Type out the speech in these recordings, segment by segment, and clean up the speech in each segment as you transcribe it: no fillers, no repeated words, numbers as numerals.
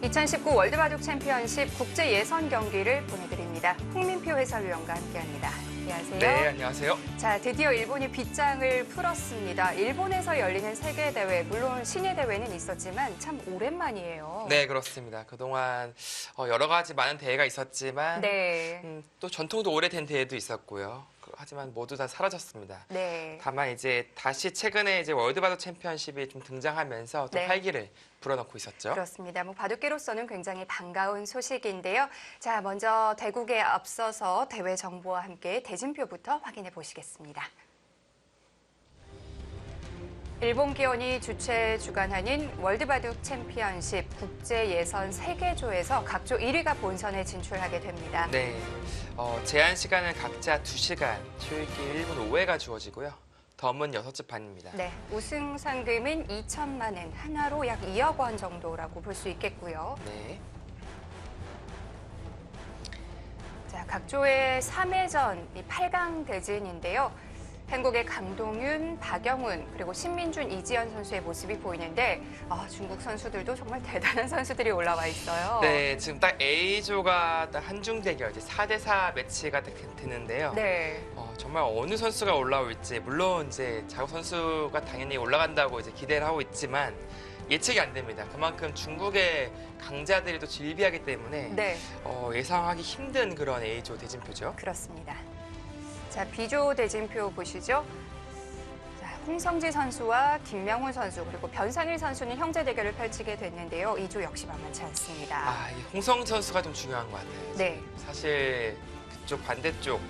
2019 월드바둑 챔피언십 국제 예선 경기를 보내드립니다. 홍민표 해설위원과 함께합니다. 안녕하세요. 네, 안녕하세요. 자, 드디어 일본이 빗장을 풀었습니다. 일본에서 열리는 세계 대회, 물론 신예 대회는 있었지만 참 오랜만이에요. 네, 그렇습니다. 그동안 여러 가지 많은 대회가 있었지만 네. 또 전통도 오래된 대회도 있었고요. 하지만 모두 다 사라졌습니다. 네. 다만 이제 다시 최근에 이제 월드바둑 챔피언십이 좀 등장하면서 또 네. 활기를 불어넣고 있었죠. 그렇습니다. 바둑계로서는 굉장히 반가운 소식인데요. 자, 먼저 대국에 앞서서 대회 정보와 함께 대진표부터 확인해 보시겠습니다. 일본 기원이 주최 주관하는 월드바둑 챔피언십 국제 예선 세계조에서 각조 1위가 본선에 진출하게 됩니다. 네, 제한 시간은 각자 2시간, 초읽기 1분 5회가 주어지고요. 덤은 6집 반입니다. 네, 우승 상금은 2천만 엔, 하나로 약 2억 원 정도라고 볼 수 있겠고요. 네. 자, 각조의 3회전 8강 대진인데요. 한국의 강동윤, 박영훈, 그리고 신민준, 이지연 선수의 모습이 보이는데 중국 선수들도 정말 대단한 선수들이 올라와 있어요. 네, 지금 딱 A조가 딱 한중 대결, 이제 4대4 매치가 되는데요. 네. 정말 어느 선수가 올라올지, 물론 이제 자국 선수가 당연히 올라간다고 이제 기대를 하고 있지만 예측이 안 됩니다. 그만큼 중국의 강자들이 또 질비하기 때문에 네. 예상하기 힘든 그런 A조 대진표죠. 그렇습니다. 자, B조 대진표 보시죠. 자, 홍성지 선수와 김명훈 선수 그리고 변상일 선수는 형제 대결을 펼치게 됐는데요. 이 조 역시 만만치 않습니다. 이 홍성지 선수가 좀 중요한 것 같아요. 네. 사실 그쪽 반대쪽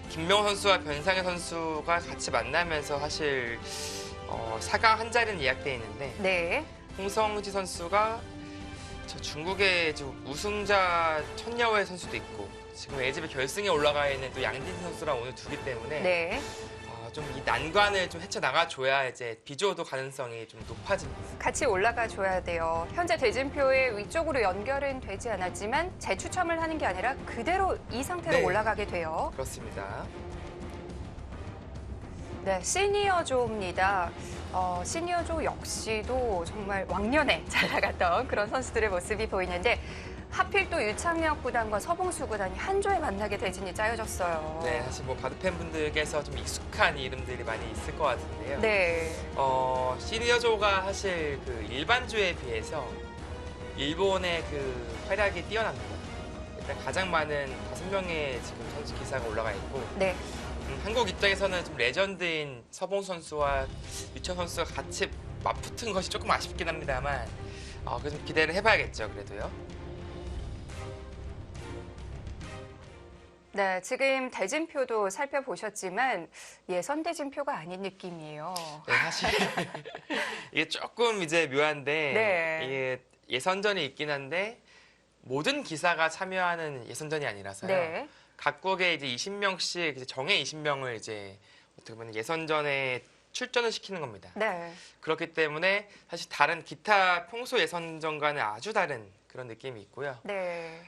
김명훈 선수와 변상일 선수가 같이 만나면서 사실 4강 한 자리는 예약돼 있는데 네. 홍성지 선수가 저 중국의 우승자 천여회 선수도 있고 지금 LGB 결승에 올라가 있는 또 양진 선수랑 오늘 두기 때문에 네. 좀 이 난관을 좀 헤쳐나가 줘야 이제 B조도 가능성이 좀 높아집니다. 같이 올라가 줘야 돼요. 현재 대진표의 위쪽으로 연결은 되지 않았지만 재추첨을 하는 게 아니라 그대로 이 상태로 네. 올라가게 돼요. 그렇습니다. 네, 시니어조입니다. 시니어조 역시도 정말 왕년에 잘 나갔던 그런 선수들의 모습이 보이는데 하필 또 유창혁 구단과 서봉수 구단이 한 조에 만나게 대진이 짜여졌어요. 네, 사실 바둑 팬분들께서 좀 익숙한 이름들이 많이 있을 것 같은데요. 네. 시니어조가 사실 그 일반조에 비해서 일본의 그 활약이 뛰어납니다. 일단 가장 많은 5명의 지금 선수 기사가 올라가 있고 네. 한국 입장에서는 좀 레전드인 서봉 선수와 유창 선수가 같이 맞붙은 것이 조금 아쉽긴 합니다만 그래서 좀 기대를 해봐야겠죠, 그래도요. 네, 지금 대진표도 살펴보셨지만 예선 대진표가 아닌 느낌이에요. 네, 사실 이게 조금 이제 묘한데 네. 이게 예선전이 있긴 한데 모든 기사가 참여하는 예선전이 아니라서요. 네. 각국에 이제 20명씩 이제 정예 20명을 이제 어떻게 보면 예선전에 출전을 시키는 겁니다. 네. 그렇기 때문에 사실 다른 기타 평소 예선전과는 아주 다른 그런 느낌이 있고요. 네.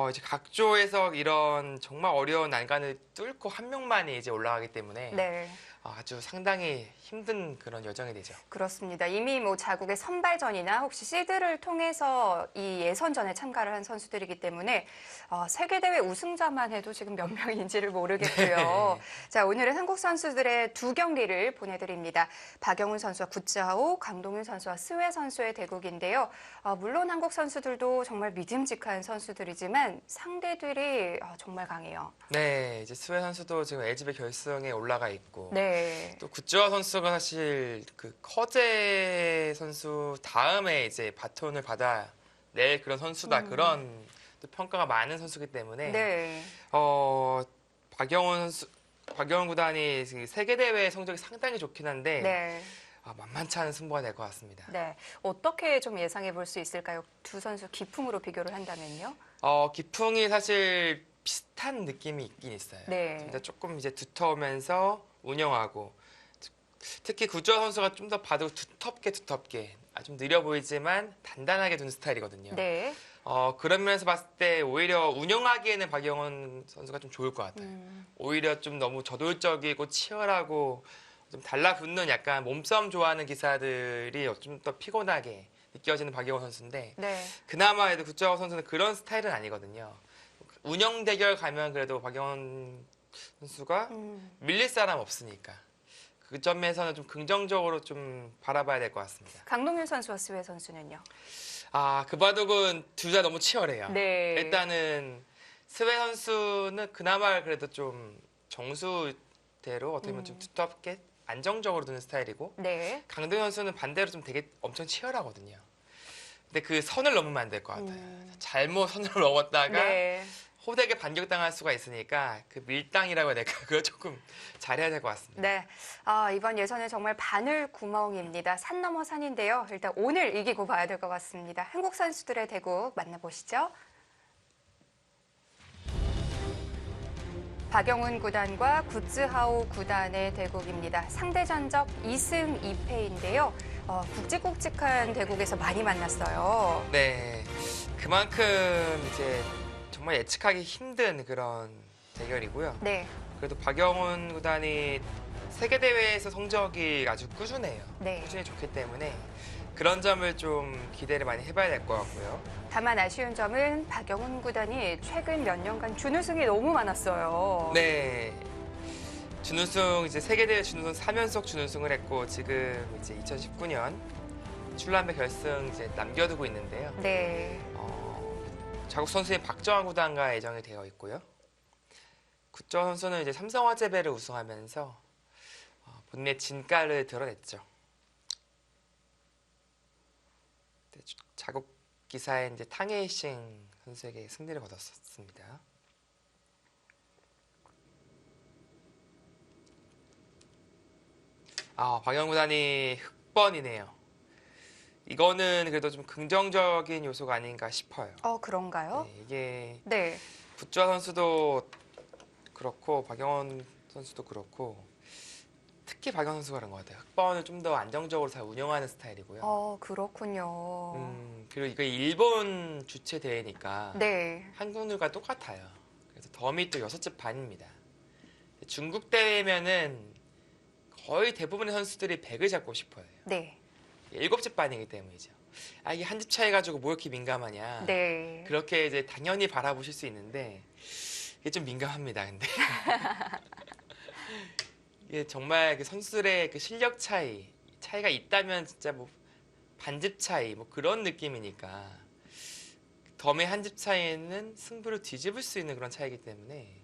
이제 각조에서 이런 정말 어려운 난관을 뚫고 한 명만이 이제 올라가기 때문에 네. 아주 상당히 힘든 그런 여정이 되죠. 그렇습니다. 이미 자국의 선발전이나 혹시 시드를 통해서 이 예선전에 참가를 한 선수들이기 때문에 세계대회 우승자만 해도 지금 몇 명인지를 모르겠고요. 네. 자, 오늘은 한국 선수들의 두 경기를 보내드립니다. 박영훈 선수와 구짜오, 강동윤 선수와 스웨 선수의 대국인데요. 물론 한국 선수들도 정말 믿음직한 선수들이지만 상대들이 정말 강해요. 네, 이제 스웨 선수도 지금 LGB 결승에 올라가 있고 네. 또 구찌화 선수가 사실 그 커제 선수 다음에 이제 바톤을 받아낼 그런 선수다 그런 또 평가가 많은 선수이기 때문에 네. 박영훈 구단이 세계 대회 성적이 상당히 좋긴 한데 네. 만만치 않은 승부가 될 것 같습니다. 네, 어떻게 좀 예상해 볼 수 있을까요? 두 선수 기풍으로 비교를 한다면요? 기풍이 사실 비슷한 느낌이 있긴 있어요. 네. 진짜 조금 이제 두터우면서 운영하고 특히 구주화 선수가 좀 더 봐도 두텁게 좀 느려 보이지만 단단하게 두는 스타일이거든요. 네. 그런 면에서 봤을 때 오히려 운영하기에는 박영훈 선수가 좀 좋을 것 같아요. 오히려 좀 너무 저돌적이고 치열하고 좀 달라붙는 약간 몸싸움 좋아하는 기사들이 좀 더 피곤하게 느껴지는 박영훈 선수인데 네. 그나마 해도 구자호 선수는 그런 스타일은 아니거든요. 운영 대결 가면 그래도 박영훈 선수가 밀릴 사람 없으니까 그 점에서는 좀 긍정적으로 좀 바라봐야 될 것 같습니다. 강동윤 선수와 스웨 선수는요? 그 바둑은 둘 다 너무 치열해요. 네. 일단은 스웨 선수는 그나마 그래도 좀 정수대로 어떻게 보면 좀 두텁게 안정적으로 두는 스타일이고 네. 강동윤 선수는 반대로 좀 되게 엄청 치열하거든요. 근데 그 선을 넘으면 안 될 것 같아요. 잘못 선을 넘었다가 네. 호되게 반격당할 수가 있으니까 그 밀당이라고 해야 될까? 그거 조금 잘해야 될 것 같습니다. 네. 이번 예선은 정말 바늘 구멍입니다. 산 넘어 산인데요. 일단 오늘 이기고 봐야 될 것 같습니다. 한국 선수들의 대국 만나보시죠. 박영훈 구단과 구츠하오 구단의 대국입니다. 상대 전적 2승 2패인데요. 굵직굵직한 대국에서 많이 만났어요. 네. 그만큼 이제 정말 예측하기 힘든 그런 대결이고요. 네. 그래도 박영훈 구단이 세계 대회에서 성적이 아주 꾸준해요. 네. 꾸준히 좋기 때문에 그런 점을 좀 기대를 많이 해봐야 될 것 같고요. 다만 아쉬운 점은 박영훈 구단이 최근 몇 년간 준우승이 너무 많았어요. 네. 준우승 이제 세계대회 준우승 3연속 준우승을 했고 지금 이제 2019년 출란배 결승 이제 남겨두고 있는데요. 네. 자국 선수인 박정환 구단과 예정이 되어 있고요. 구정 선수는 이제 삼성화재배를 우승하면서 본인의 진가를 드러냈죠. 자국 기사에 이제 탕웨이싱 선수에게 승리를 거뒀습니다. 박영훈 구단이 흑번이네요. 이거는 그래도 좀 긍정적인 요소가 아닌가 싶어요. 그런가요? 네, 이게 네. 구자 선수도 그렇고 박영훈 선수도 그렇고 특히 박영훈 선수가 그런 것 같아요. 흑번을 좀 더 안정적으로 잘 운영하는 스타일이고요. 그렇군요. 그리고 이거 일본 주최 대회니까 네. 한국률과 똑같아요. 그래서 덤이 또 6집 반입니다. 중국 대회면은 거의 대부분의 선수들이 100을 잡고 싶어요. 네. 7집 반이기 때문이죠. 이게 한 집 차이 가지고 뭐 이렇게 민감하냐. 네. 그렇게 이제 당연히 바라보실 수 있는데 이게 좀 민감합니다. 근데 이게 정말 그 선수들의 그 실력 차이가 있다면 진짜 뭐 반집 차이 뭐 그런 느낌이니까 덤의 한 집 차이는 승부를 뒤집을 수 있는 그런 차이기 때문에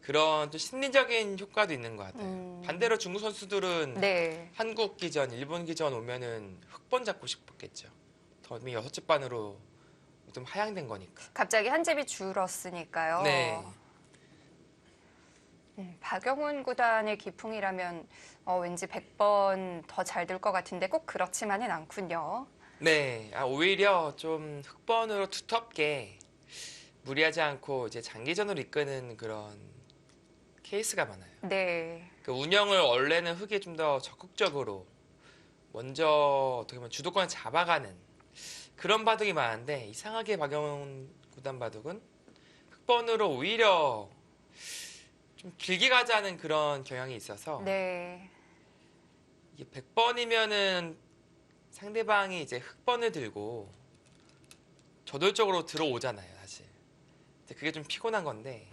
그런 또 심리적인 효과도 있는 것 같아요. 반대로 중국 선수들은 네. 한국 기전, 일본 기전 오면은 흑번 잡고 싶었겠죠. 덤이 6집 반으로 좀 하향된 거니까. 갑자기 한 집이 줄었으니까요. 네. 박영훈 구단의 기풍이라면 왠지 100번 더 잘 될 것 같은데 꼭 그렇지만은 않군요. 네, 오히려 좀 흑번으로 두텁게 무리하지 않고 이제 장기전으로 이끄는 그런 케이스가 많아요. 네. 그 운영을 원래는 흑이 좀 더 적극적으로 먼저 어떻게 보면 주도권을 잡아가는 그런 바둑이 많은데 이상하게 박영훈 구단 바둑은 흑번으로 오히려 좀 길게 가자는 그런 경향이 있어서 네. 이게 100번이면은 상대방이 이제 흑번을 들고 저돌적으로 들어오잖아요, 사실. 그게 좀 피곤한 건데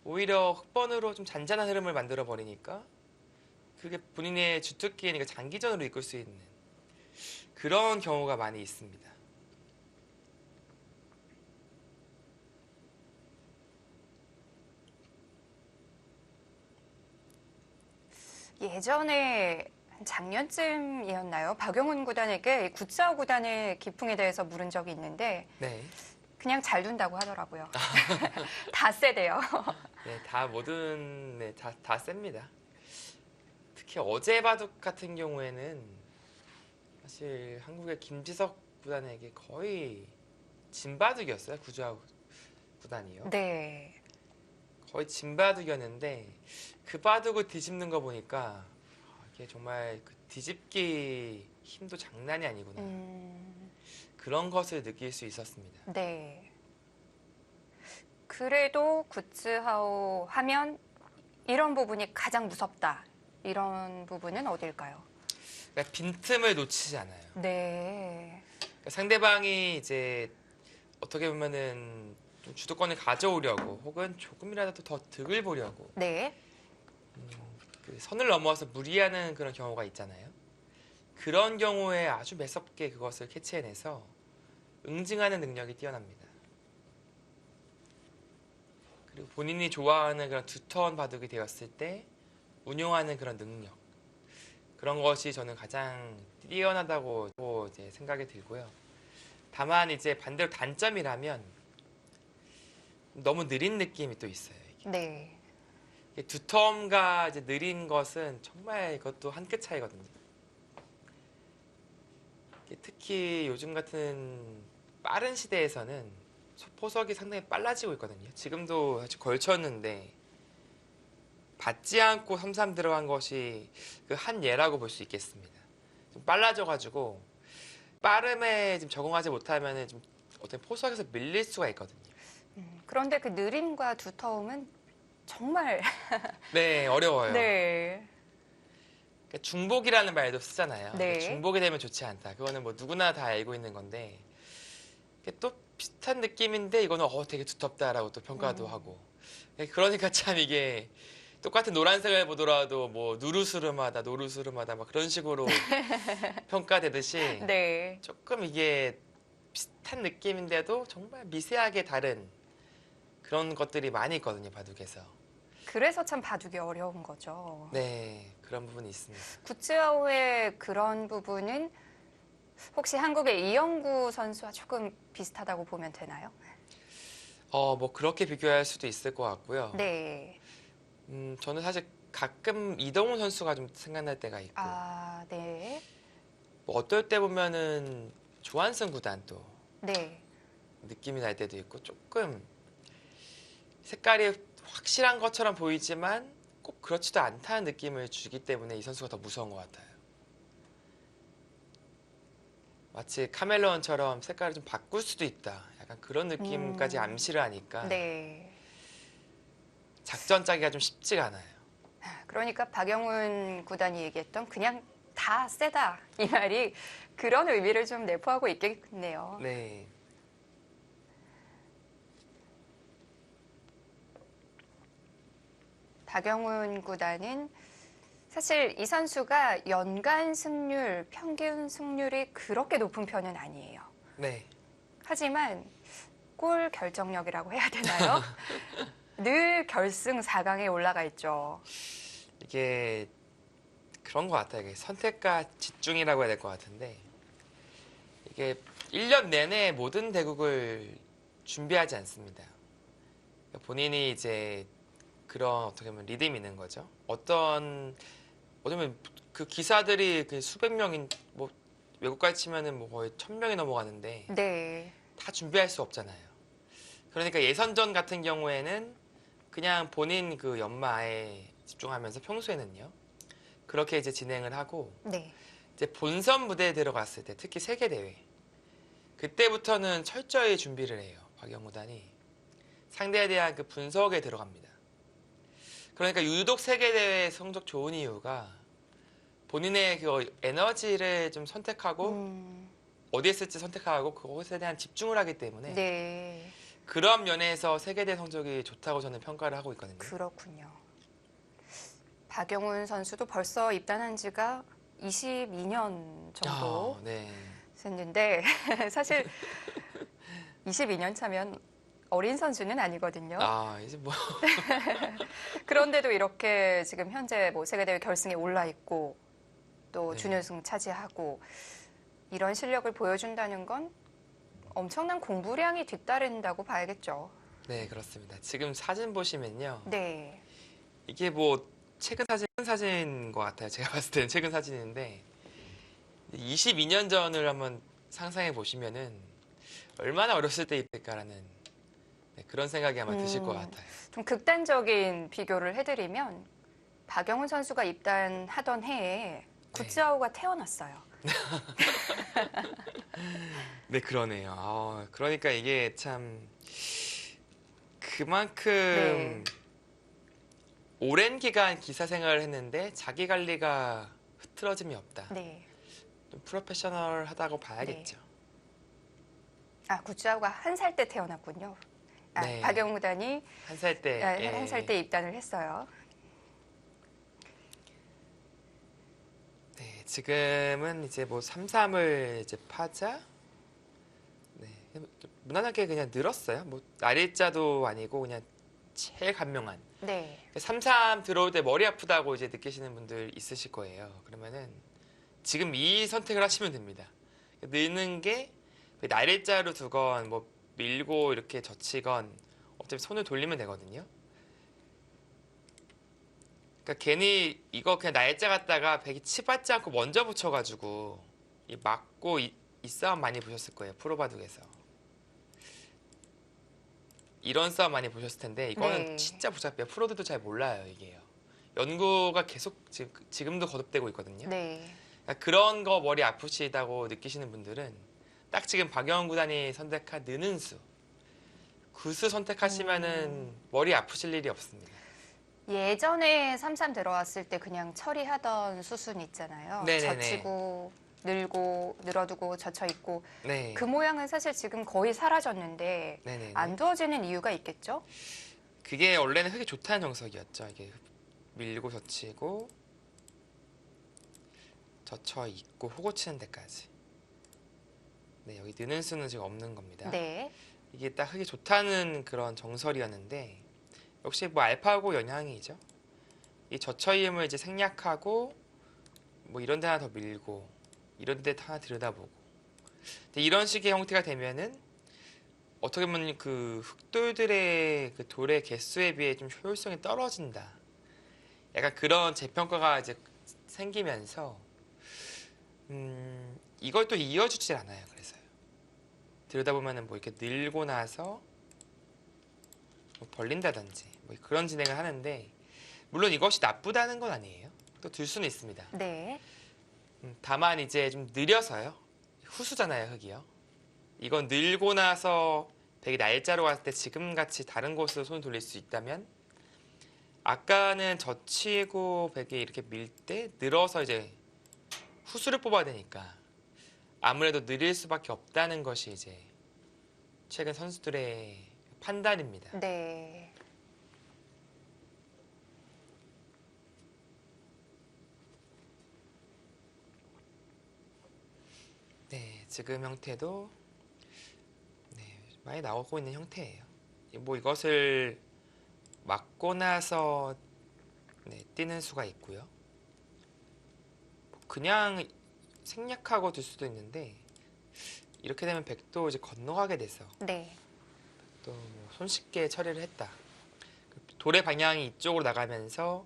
오히려 흑번으로 좀 잔잔한 흐름을 만들어 버리니까 그게 본인의 주특기니까 장기전으로 이끌 수 있는 그런 경우가 많이 있습니다. 예전에 작년쯤이었나요? 박영훈 구단에게 구자오 구단의 기풍에 대해서 물은 적이 있는데 네. 그냥 잘 둔다고 하더라고요. 다 세대요. 네, 다 셉니다. 특히 어제 바둑 같은 경우에는 사실 한국의 김지석 구단에게 거의 진바둑이었어요. 구자 구단이요. 네. 거의 진바둑이었는데 그 바둑을 뒤집는 거 보니까 이게 정말 그 뒤집기 힘도 장난이 아니구나. 그런 것을 느낄 수 있었습니다. 네. 그래도 구츠하오 하면 이런 부분이 가장 무섭다. 이런 부분은 어딜까요? 그러니까 빈틈을 놓치지 않아요. 네. 그러니까 상대방이 이제 어떻게 보면은 좀 주도권을 가져오려고 혹은 조금이라도 더 득을 보려고 네. 그 선을 넘어서 무리하는 그런 경우가 있잖아요. 그런 경우에 아주 매섭게 그것을 캐치해내서 응징하는 능력이 뛰어납니다. 그리고 본인이 좋아하는 그런 두터운 바둑이 되었을 때 운용하는 그런 능력, 그런 것이 저는 가장 뛰어나다고 이제 생각이 들고요. 다만 이제 반대로 단점이라면 너무 느린 느낌이 또 있어요. 이게. 네. 이게 두텀과 이제 느린 것은 정말 이것도 한 끗 차이거든요. 이게 특히 요즘 같은 빠른 시대에서는 포석이 상당히 빨라지고 있거든요. 지금도 아직 걸쳤는데 받지 않고 3-3 들어간 것이 그 한 예라고 볼 수 있겠습니다. 좀 빨라져가지고 빠름에 좀 적응하지 못하면 좀 어떤 포석에서 밀릴 수가 있거든요. 그런데 그 느림과 두터움은 정말 네, 어려워요. 네. 그러니까 중복이라는 말도 쓰잖아요. 네. 그러니까 중복이 되면 좋지 않다. 그거는 뭐 누구나 다 알고 있는 건데 이게 또 비슷한 느낌인데 이거는 되게 두텁다라고 또 평가도 하고. 그러니까 참 이게 똑같은 노란색을 보더라도 뭐 누르스름하다, 노르스름하다 막 그런 식으로 평가되듯이 네. 조금 이게 비슷한 느낌인데도 정말 미세하게 다른 그런 것들이 많이 있거든요, 바둑에서. 그래서 참 바둑이 어려운 거죠. 네, 그런 부분이 있습니다. 구츠아오의 그런 부분은 혹시 한국의 이영구 선수와 조금 비슷하다고 보면 되나요? 뭐 그렇게 비교할 수도 있을 것 같고요. 네. 저는 사실 가끔 이동훈 선수가 좀 생각날 때가 있고, 아, 네. 뭐 어떨 때 보면은 조한승 구단 또 네. 느낌이 날 때도 있고, 조금 색깔이 확실한 것처럼 보이지만 꼭 그렇지도 않다는 느낌을 주기 때문에 이 선수가 더 무서운 것 같아요. 마치 카멜론처럼 색깔을 좀 바꿀 수도 있다. 약간 그런 느낌까지 암시를 하니까 네. 작전 짜기가 좀 쉽지가 않아요. 그러니까 박영훈 구단이 얘기했던 그냥 다 세다 이 말이 그런 의미를 좀 내포하고 있겠네요. 네. 박영훈 구단은 사실 이 선수가 연간 승률, 평균 승률이 그렇게 높은 편은 아니에요. 네. 하지만 골 결정력이라고 해야 되나요? 늘 결승 4강에 올라가 있죠. 이게 그런 것 같아요. 이게 선택과 집중이라고 해야 될 것 같은데 이게 1년 내내 모든 대국을 준비하지 않습니다. 본인이 이제 그런 어떻게 보면 리듬이 있는 거죠. 어쩌면 그 기사들이 그 수백 명인 뭐 외국까지 치면은 뭐 거의 1,000명이 넘어가는데 네. 다 준비할 수 없잖아요. 그러니까 예선전 같은 경우에는 그냥 본인 그 연마에 집중하면서 평소에는요. 그렇게 이제 진행을 하고 네. 이제 본선 무대에 들어갔을 때 특히 세계 대회 그때부터는 철저히 준비를 해요. 박영구단이 상대에 대한 그 분석에 들어갑니다. 그러니까 유독 세계 대회 성적 좋은 이유가 본인의 그 에너지를 좀 선택하고 어디에 쓸지 선택하고 그것에 대한 집중을 하기 때문에 네. 그런 면에서 세계대 성적이 좋다고 저는 평가를 하고 있거든요. 그렇군요. 박영훈 선수도 벌써 입단한 지가 22년 정도 네. 됐는데 사실 22년 차면 어린 선수는 아니거든요. 이제 뭐 그런데도 이렇게 지금 현재 뭐 세계대회 결승에 올라 있고 또 네. 준우승 차지하고 이런 실력을 보여준다는 건 엄청난 공부량이 뒤따른다고 봐야겠죠. 네, 그렇습니다. 지금 사진 보시면요. 네. 이게 뭐 최근 사진인 것 같아요. 제가 봤을 때는 최근 사진인데 22년 전을 한번 상상해 보시면은 얼마나 어렸을 때 입을까라는 그런 생각이 아마 드실 것 같아요. 좀 극단적인 비교를 해드리면 박영훈 선수가 입단하던 해에 구츠아오가 태어났어요. 네, 그러네요. 그러니까 이게 참 그만큼 네. 오랜 기간 기사 생활을 했는데 자기 관리가 흐트러짐이 없다. 네. 좀 프로페셔널하다고 봐야겠죠. 아, 구자우가 한 살 때 태어났군요. 아, 네. 박영우 구단이 한 살 때. 한 살 때 입단을 했어요. 네, 지금은 이제 뭐 3-3을 이제 파자. 네, 무난하게 그냥 늘었어요. 뭐 날일자도 아니고 그냥 제일 간명한. 네. 3-3 들어올 때 머리 아프다고 이제 느끼시는 분들 있으실 거예요. 그러면은 지금 이 선택을 하시면 됩니다. 느는 게 날일자로 두건 뭐 밀고 이렇게 젖히건 어차피 손을 돌리면 되거든요. 그러니까 괜히 이거 그냥 날짜 갖다가 백이 치받지 않고 먼저 붙여가지고 이 맞고 이 싸움 많이 보셨을 거예요. 프로바둑에서. 이런 싸움 많이 보셨을 텐데 이거는 네. 진짜 복잡해요. 프로들도 잘 몰라요, 이게요. 연구가 계속 지금도 거듭되고 있거든요. 네. 그러니까 그런 거 머리 아프시다고 느끼시는 분들은 딱 지금 박영훈 구단이 선택한 느는 수, 그 수 선택하시면은 머리 아프실 일이 없습니다. 예전에 3-3 들어왔을 때 그냥 처리하던 수순 있잖아요. 네네네. 젖히고 늘고 늘어두고 젖혀 있고 네. 그 모양은 사실 지금 거의 사라졌는데 네네네. 안 두어지는 이유가 있겠죠? 그게 원래는 흙이 좋다는 정석이었죠. 이게 밀고 젖히고 젖혀 있고 호고 치는 데까지. 네, 여기 느는 수는 지금 없는 겁니다. 네. 이게 딱 흙이 좋다는 그런 정설이었는데 역시 뭐 알파고 영향이죠. 이 젖혀임을 이제 생략하고 뭐 이런 데 하나 더 밀고 이런 데 하나 들여다보고 이런 식의 형태가 되면은 어떻게 보면 그 흙돌들의 그 돌의 개수에 비해 좀 효율성이 떨어진다. 약간 그런 재평가가 이제 생기면서 이걸 또 이어주질 않아요. 그래서요. 들여다보면은 뭐 이렇게 늘고 나서 뭐 벌린다든지 뭐 그런 진행을 하는데 물론 이것이 나쁘다는 건 아니에요. 또 들 수는 있습니다. 네. 다만 이제 좀 느려서요. 후수잖아요, 흙이요. 이건 늘고 나서 백이 날짜로 갔을 때 지금같이 다른 곳으로 손을 돌릴 수 있다면 아까는 젖히고 백이 이렇게 밀 때 늘어서 이제 후수를 뽑아야 되니까 아무래도 느릴 수밖에 없다는 것이 이제 최근 선수들의 판단입니다. 네. 네, 지금 형태도 네, 많이 나오고 있는 형태예요. 뭐 이것을 맞고 나서 네, 뛰는 수가 있고요. 그냥 생략하고 둘 수도 있는데 이렇게 되면 백도 이제 건너가게 돼서 네. 또 뭐 손쉽게 처리를 했다. 돌의 방향이 이쪽으로 나가면서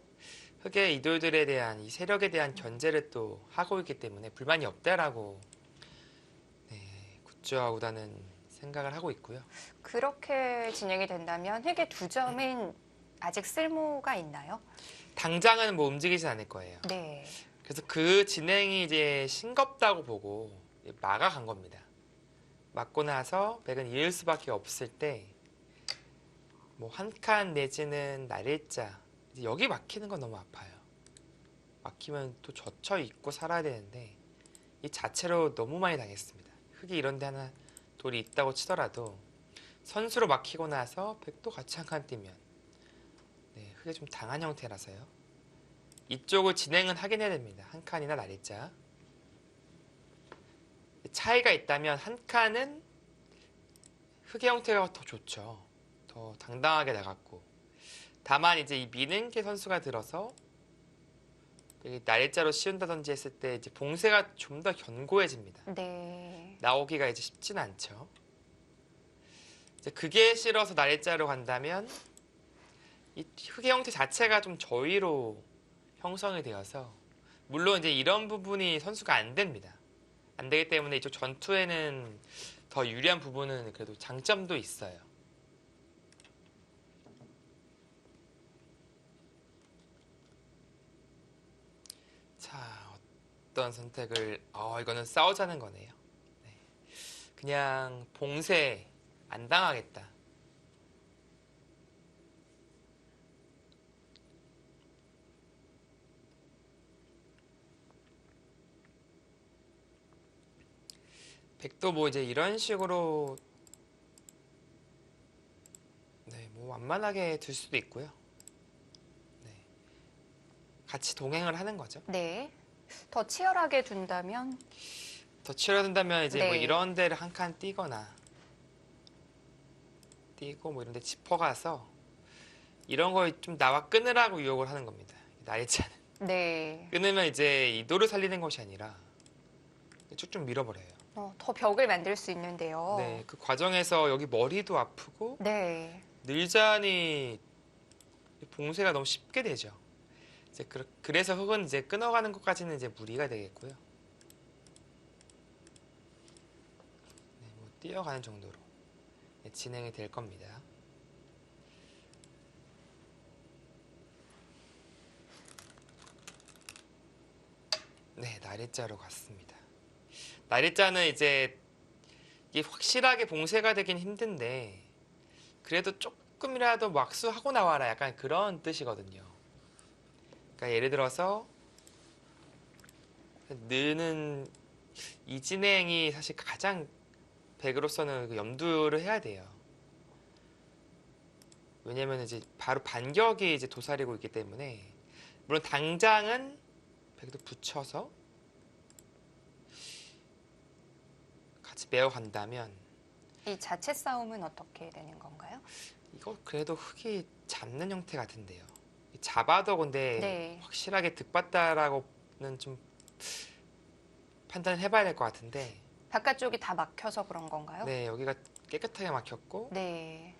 흙의 이돌들에 대한 이 세력에 대한 견제를 또 하고 있기 때문에 불만이 없다라고 네, 굿즈와 구단은 생각을 하고 있고요. 그렇게 진행이 된다면 획의 2점은 아직 쓸모가 있나요? 당장은 뭐 움직이진 않을 거예요. 네. 그래서 그 진행이 이제 싱겁다고 보고 막아간 겁니다. 막고 나서 백은 이을 수밖에 없을 때 뭐 한 칸 내지는 날일자 여기 막히는 건 너무 아파요. 막히면 또 젖혀 있고 살아야 되는데 이 자체로 너무 많이 당했습니다. 흙이 이런 데 하나 돌이 있다고 치더라도 선수로 막히고 나서 백도 같이 한 칸 뛰면 네, 흙이 좀 당한 형태라서요. 이쪽을 진행은 하긴 해야 됩니다. 한 칸이나 날일자. 차이가 있다면 한 칸은 흙의 형태가 더 좋죠. 더 당당하게 나갔고. 다만 이제 이 미는계 선수가 들어서 날일자로 씌운다든지 했을 때 이제 봉쇄가 좀 더 견고해집니다. 네. 나오기가 이제 쉽지는 않죠. 이제 그게 싫어서 날일자로 간다면 이 흙의 형태 자체가 좀 저위로 형성이 되어서 물론 이제 이런 부분이 선수가 안 됩니다. 안 되기 때문에 이쪽 전투에는 더 유리한 부분은 그래도 장점도 있어요. 자, 어떤 선택을 이거는 싸우자는 거네요. 네. 그냥 봉쇄 안 당하겠다. 백도 뭐 이제 이런 식으로 네, 뭐 완만하게 둘 수도 있고요. 네. 같이 동행을 하는 거죠. 네. 더 치열하게 둔다면 더 치러든다면 이제 뭐 네. 이런 데를 한 칸 띄거나 띄고 뭐 이런 데 짚어가서 이런 거 좀 나와 끊으라고 유혹을 하는 겁니다. 날짜는. 네. 끊으면 이제 이도를 살리는 것이 아니라 쭉쭉 밀어버려요. 더 벽을 만들 수 있는데요. 네, 그 과정에서 여기 머리도 아프고 네. 늘자니 봉쇄가 너무 쉽게 되죠. 이제 그래서 흙은 이제 끊어가는 것까지는 이제 무리가 되겠고요. 네, 뭐 뛰어가는 정도로 네, 진행이 될 겁니다. 네, 나리자로 갔습니다. 나리자는 이제 이게 확실하게 봉쇄가 되긴 힘든데 그래도 조금이라도 막수하고 나와라 약간 그런 뜻이거든요. 그러니까 예를 들어서 느는 이 진행이 사실 가장 백으로서는 그 염두를 해야 돼요. 왜냐면 이제 바로 반격이 이제 도사리고 있기 때문에 물론 당장은 백도 붙여서 같이 메어 간다면 이 자체 싸움은 어떻게 되는 건가요? 이거 그래도 흙이 잡는 형태 같은데요. 잡아도 근데 네. 확실하게 득봤다라고는 좀 판단을 해봐야 될 것 같은데 바깥쪽이 다 막혀서 그런 건가요? 네, 여기가 깨끗하게 막혔고 네.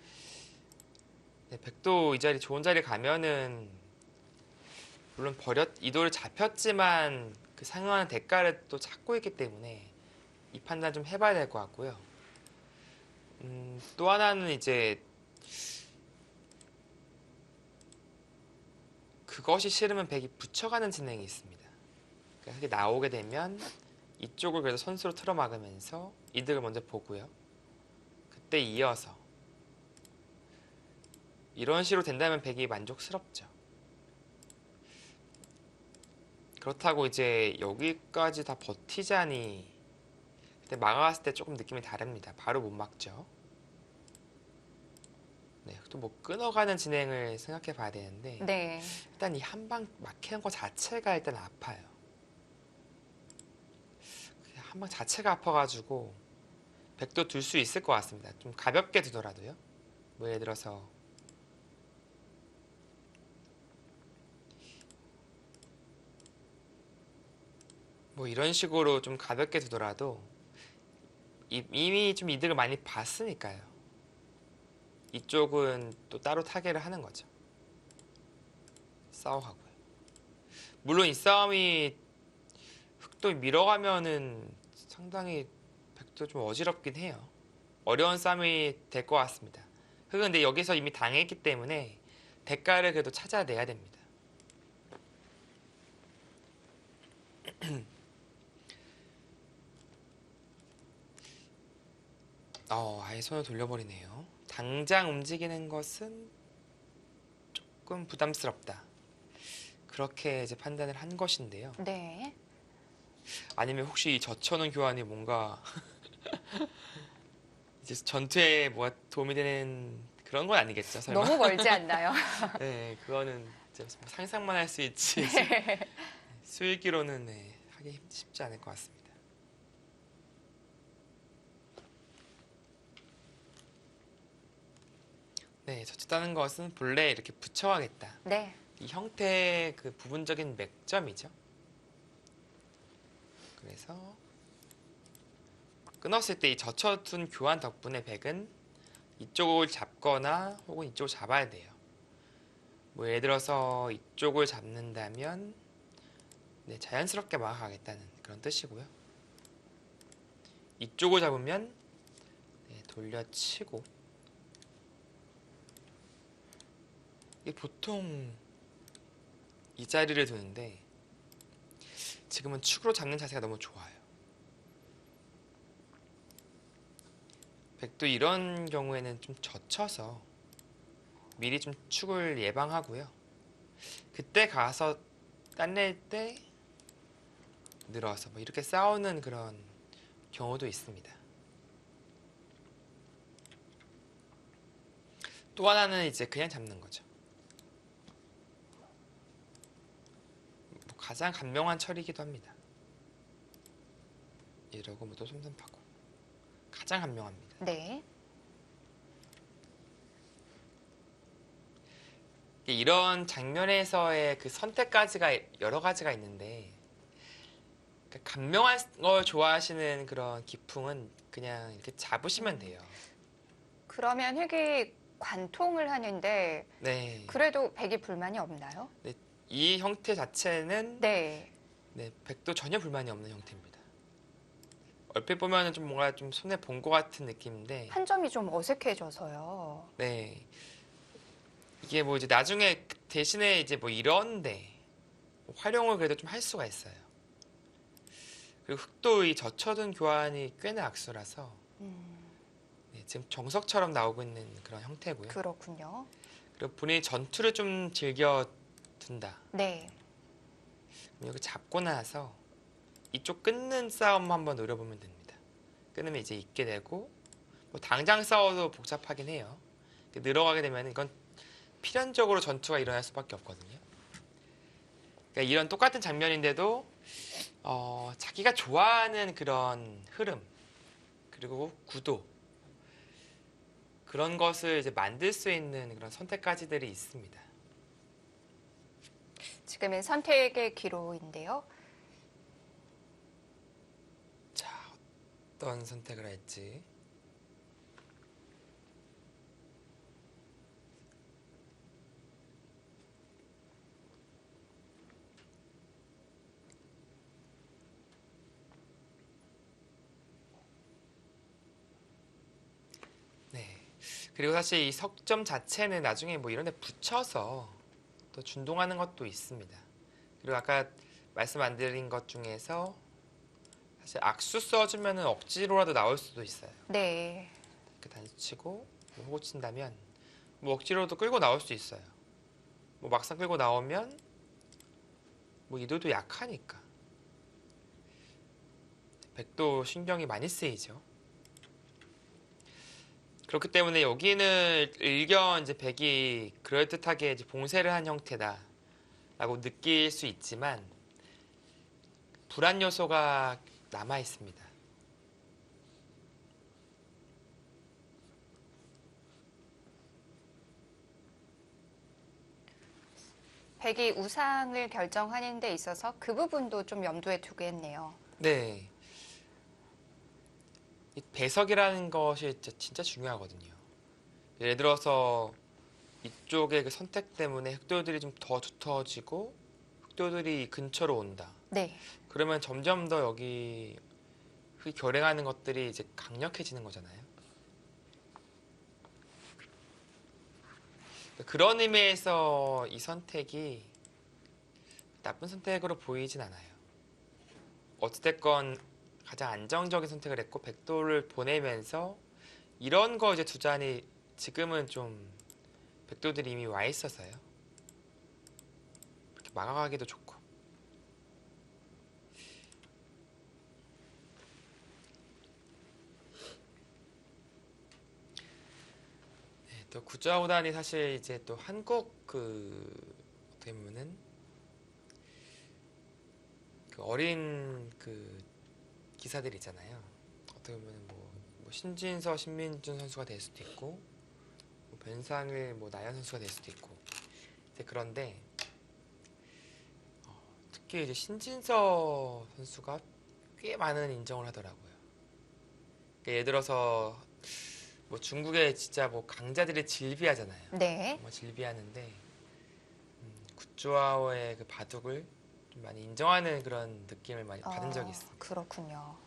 네, 백도 이 자리 좋은 자리 가면은 물론 이도를 잡혔지만 그 상응하는 대가를 또 찾고 있기 때문에 이 판단 좀 해봐야 될 것 같고요. 또 하나는 이제 그것이 싫으면 백이 붙여가는 진행이 있습니다. 그러니까 흙이 나오게 되면 이쪽을 그래도 선수로 틀어막으면서 이득을 먼저 보고요. 그때 이어서 이런 식으로 된다면 백이 만족스럽죠. 그렇다고 이제 여기까지 다 버티자니 그때 막아갔을 때 조금 느낌이 다릅니다. 바로 못 막죠. 네, 또 뭐 끊어가는 진행을 생각해 봐야 되는데 네. 일단 이 한 방 막히는 거 자체가 일단 아파요. 한 방 자체가 아파가지고 백도 둘 수 있을 것 같습니다. 좀 가볍게 두더라도요. 뭐 예를 들어서 뭐 이런 식으로 좀 가볍게 두더라도 이미 좀 이득을 많이 봤으니까요. 이쪽은 또 따로 타개를 하는 거죠. 싸워가고요. 물론 이 싸움이 흑도 밀어가면은 상당히 백도 좀 어지럽긴 해요. 어려운 싸움이 될 것 같습니다. 흑은 근데 여기서 이미 당했기 때문에 대가를 그래도 찾아내야 됩니다. 아예 손을 돌려버리네요. 당장 움직이는 것은 조금 부담스럽다. 그렇게 이제 판단을 한 것인데요. 네. 아니면 혹시 이 젖혀놓은 교환이 뭔가 이제 전투에 뭐가 도움이 되는 그런 건 아니겠죠, 설마? 너무 멀지 않나요? 네, 그거는 이제 상상만 할 수 있지. 네. 수익기로는 네, 하기 쉽지 않을 것 같습니다. 네, 젖혔다는 것은 본래 이렇게 붙여가겠다. 네. 이 형태의 그 부분적인 맥점이죠. 그래서 끊었을 때 이 젖혀둔 교환 덕분에 백은 이쪽을 잡거나 혹은 이쪽을 잡아야 돼요. 뭐 예를 들어서 이쪽을 잡는다면 네, 자연스럽게 막아가겠다는 그런 뜻이고요. 이쪽을 잡으면 네, 돌려치고 이게 보통 이 자리를 두는데 지금은 축으로 잡는 자세가 너무 좋아요. 백도 이런 경우에는 좀 젖혀서 미리 좀 축을 예방하고요. 그때 가서 딴낼 때 늘어서 뭐 이렇게 싸우는 그런 경우도 있습니다. 또 하나는 이제 그냥 잡는 거죠. 뭐 가장 간명한 처리이기도 합니다. 이러고 뭐 또 솜솜하고 가장 간명합니다. 네. 이런 장면에서의 그 선택까지가 여러 가지가 있는데 그러니까 간명한 걸 좋아하시는 그런 기풍은 그냥 이렇게 잡으시면 돼요. 그러면 획이 관통을 하는데 네. 그래도 백이 불만이 없나요? 이 형태 자체는 네. 네, 백도 전혀 불만이 없는 형태입니다. 얼핏 보면은 좀 뭔가 좀 손에 본 것 같은 느낌인데, 한 점이 좀 어색해져서요. 네, 이게 뭐 이제 나중에 대신에 이제 뭐 이런데 활용을 그래도 좀 할 수가 있어요. 그리고 흑도 이 젖혀둔 교환이 꽤나 악수라서 네, 지금 정석처럼 나오고 있는 그런 형태고요. 그렇군요. 그리고 본인이 전투를 좀 즐겨 둔다. 네. 여기 잡고 나서 이쪽 끊는 싸움 한번 노려보면 됩니다. 끊으면 이제 있게 되고 뭐 당장 싸워도 복잡하긴 해요. 늘어가게 되면 이건 필연적으로 전투가 일어날 수밖에 없거든요. 그러니까 이런 똑같은 장면인데도 자기가 좋아하는 그런 흐름 그리고 구도 그런 것을 이제 만들 수 있는 그런 선택까지들이 있습니다. 지금은 선택의 기로인데요. 자, 어떤 선택을 할지. 네. 그리고 사실 이 석점 자체는 나중에 뭐 이런 데 붙여서 또 준동하는 것도 있습니다. 그리고 아까 말씀 안 드린 것 중에서 사실 악수 써주면 억지로라도 나올 수도 있어요. 네. 이렇게 단수치고 뭐 호구 친다면 뭐 억지로도 끌고 나올 수 있어요. 뭐 막상 끌고 나오면 뭐 이도도 약하니까 백도 신경이 많이 쓰이죠. 그렇기 때문에 여기는 일견 이제 백이 그럴듯하게 이제 봉쇄를 한 형태다라고 느낄 수 있지만 불안 요소가 남아 있습니다. 백이 우상을 결정하는 데 있어서 그 부분도 좀 염두에 두겠네요. 네. 이 배석이라는 것이 진짜 중요하거든요. 예를 들어서 이쪽의 그 선택 때문에 흑돌들이 좀 더 두터워지고 흑돌들이 근처로 온다. 네. 그러면 점점 더 여기 흑이 결행하는 것들이 이제 강력해지는 거잖아요. 그런 의미에서 이 선택이 나쁜 선택으로 보이진 않아요. 어찌됐건 가장 안정적인 선택을 했고 백도를 보내면서 이런 거 이제 두 잔이 지금은 좀 백도들이 이미 와 있어서요. 이렇게 막아가기도 좋고. 네, 또 구좌오단이 사실 이제 또 한국 어떻게 보면은 그 어린 그 기사들 있잖아요. 어떻게 보면 뭐 신진서, 신민준 선수가 될 수도 있고, 뭐 변상일, 뭐 나연 선수가 될 수도 있고. 이제 그런데 특히 이제 신진서 선수가 꽤 많은 인정을 하더라고요. 그러니까 예를 들어서 뭐 중국에 진짜 뭐 강자들이 질비하잖아요. 네. 정말 질비하는데 굿즈와오의 그 바둑을 좀 많이 인정하는 그런 느낌을 많이 받은 적이 있습니다. 그렇군요.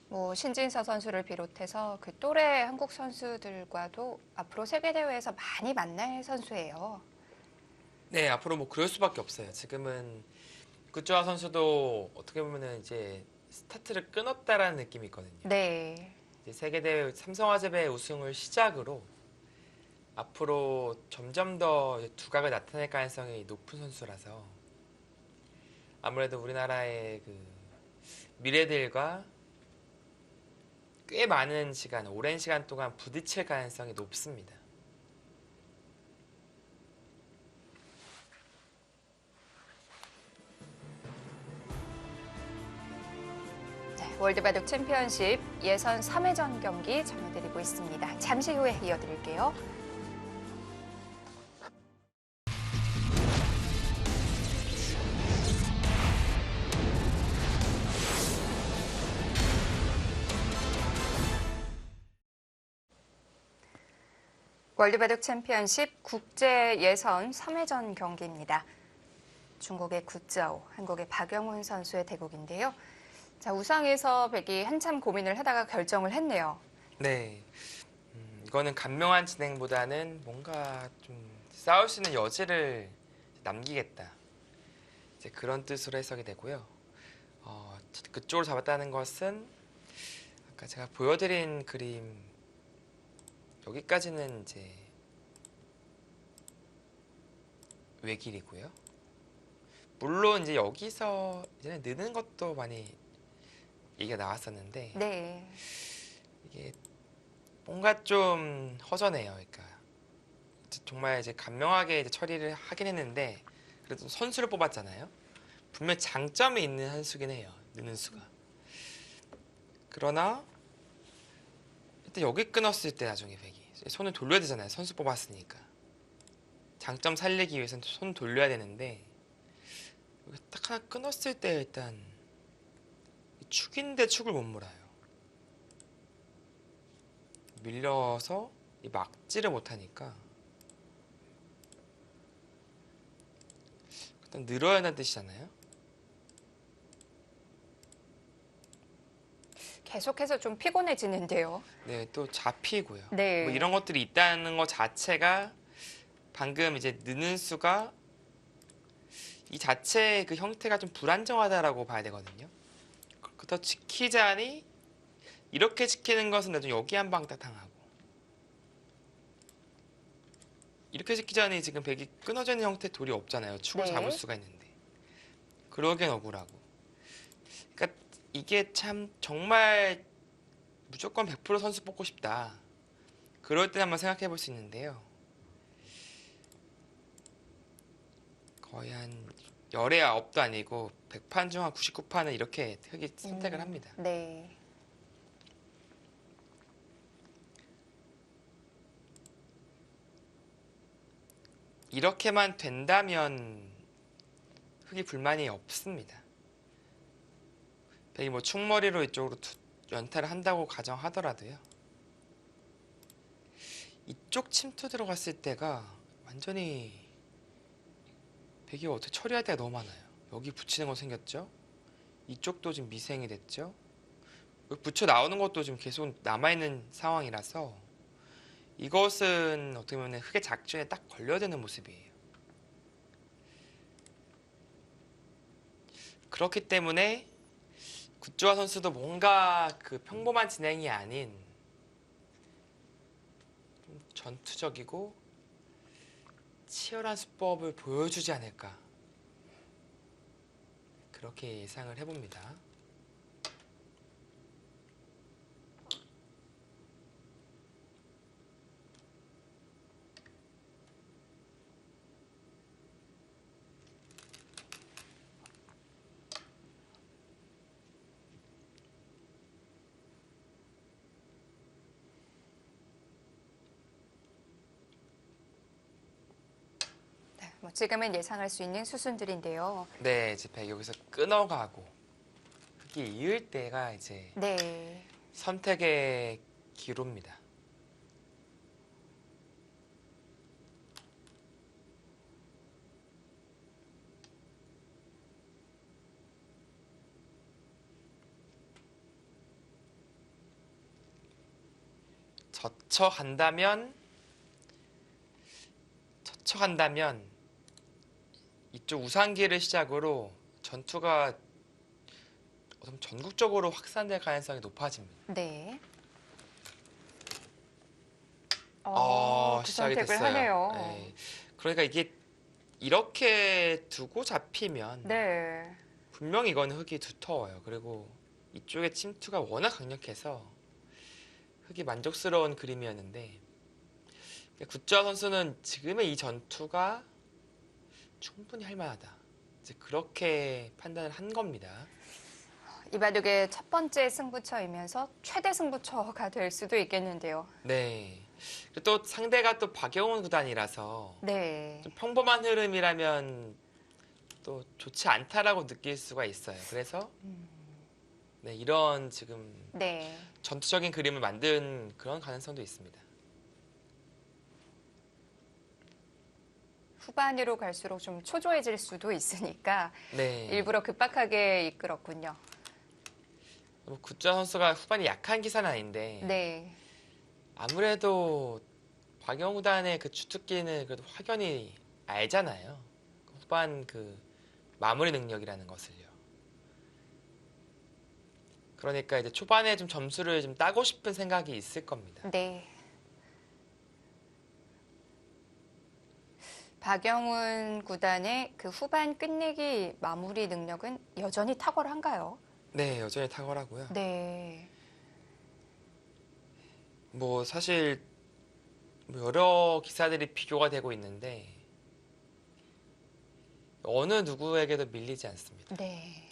뭐 신진서 선수를 비롯해서 그 또래 한국 선수들과도 앞으로 세계 대회에서 많이 만날 선수예요. 네, 앞으로 뭐 그럴 수밖에 없어요. 지금은 굿즈와 선수도 어떻게 보면은 이제 스타트를 끊었다라는 느낌이 있거든요. 네. 이제 세계대회 삼성화재배 우승을 시작으로 앞으로 점점 더 이제 두각을 나타낼 가능성이 높은 선수라서 아무래도 우리나라의 그 미래들과 꽤 많은 시간, 오랜 시간 동안 부딪힐 가능성이 높습니다. 네, 월드바둑 챔피언십 예선 3회전 경기 전해드리고 있습니다. 잠시 후에 이어드릴게요. 월드바둑 챔피언십 국제 예선 3회전 경기입니다. 중국의 구짜오, 한국의 박영훈 선수의 대국인데요. 자, 우상에서 백이 한참 고민을 하다가 결정을 했네요. 네, 이거는 간명한 진행보다는 뭔가 좀 싸울 수 있는 여지를 남기겠다. 이제 그런 뜻으로 해석이 되고요. 그쪽으로 잡았다는 것은 아까 제가 보여드린 그림 여기까지는 이제 외길이고요. 물론 이제 여기서 이제는 느는 것도 많이 얘기가 나왔었는데 네. 이게 뭔가 좀 허전해요. 그러니까 정말 이제 간명하게 이제 처리를 하긴 했는데 그래도 선수를 뽑았잖아요. 분명 장점이 있는 한 수긴 해요. 느는 수가. 그러나 일단 여기 끊었을 때 나중에 백이 손을 돌려야 되잖아요. 선수 뽑았으니까. 장점 살리기 위해서는 손 돌려야 되는데 여기 딱 하나 끊었을 때 일단 축인데 축을 못 몰아요. 밀려서 막지를 못하니까 일단 늘어야 한다는 뜻이잖아요. 계속해서 좀 피곤해지는데요. 네, 또 잡히고요. 네. 뭐 이런 것들이 있다는 것 자체가 방금 이제 느는 수가 이 자체의 그 형태가 좀 불안정하다라고 봐야 되거든요. 그렇다 지키자니 이렇게 지키는 것은 나중에 여기 한 방 딱 당하고 이렇게 지키자니 지금 백이 끊어져 있는 형태의 돌이 없잖아요. 축을 네. 잡을 수가 있는데 그러기엔 억울하고 그러니까 이게 참 정말 무조건 100% 선수 뽑고 싶다. 그럴 때 한번 생각해 볼 수 있는데요. 거의 한 열의 9도 아니고 100판 중 한 99판은 이렇게 흑이 선택을 합니다. 네. 이렇게만 된다면 흑이 불만이 없습니다. 백이 뭐 충머리로 이쪽으로 연타를 한다고 가정하더라도요. 이쪽 침투 들어갔을 때가 완전히 백이 어떻게 처리할 때가 너무 많아요. 여기 붙이는 거 생겼죠? 이쪽도 지금 미생이 됐죠? 여기 붙여 나오는 것도 지금 계속 남아있는 상황이라서 이것은 어떻게 보면 흑의 작전에 딱 걸려야 되는 모습이에요. 그렇기 때문에 구조화 선수도 뭔가 그 평범한 진행이 아닌 좀 전투적이고 치열한 수법을 보여주지 않을까 그렇게 예상을 해봅니다. 뭐 지금은 예상할 수 있는 수순들인데요. 네, 이제 백 여기서 끊어가고 흑이 이을 때가 이제 네. 선택의 기로입니다. 젖혀간다면 이쪽 우상기를 시작으로 전투가 전국적으로 확산될 가능성이 높아집니다. 네. 그 시작이 선택을 됐어요. 하네요. 네. 그러니까 이게 이렇게 두고 잡히면 네. 분명히 이건 흙이 두터워요. 그리고 이쪽에 침투가 워낙 강력해서 흙이 만족스러운 그림이었는데 굿즈아 선수는 지금의 이 전투가 충분히 할 만하다. 이제 그렇게 판단을 한 겁니다. 이 바둑의 첫 번째 승부처이면서 최대 승부처가 될 수도 있겠는데요. 네. 그리고 또 상대가 또 박영훈 구단이라서 네. 좀 평범한 흐름이라면 또 좋지 않다라고 느낄 수가 있어요. 그래서 네, 이런 지금 네. 전투적인 그림을 만든 그런 가능성도 있습니다. 후반으로 갈수록 좀 초조해질 수도 있으니까 네. 일부러 급박하게 이끌었군요. 뭐 굿즈아 선수가 후반이 약한 기사는 아닌데 네. 아무래도 박영훈 구단의 그 주특기는 그래도 확연히 알잖아요. 후반 그 마무리 능력이라는 것을요. 그러니까 이제 초반에 좀 점수를 좀 따고 싶은 생각이 있을 겁니다. 네. 박영훈 구단의 그 후반 끝내기 마무리 능력은 여전히 탁월한가요? 네, 여전히 탁월하고요. 네. 뭐 사실 뭐 여러 기사들이 비교가 되고 있는데 어느 누구에게도 밀리지 않습니다. 네.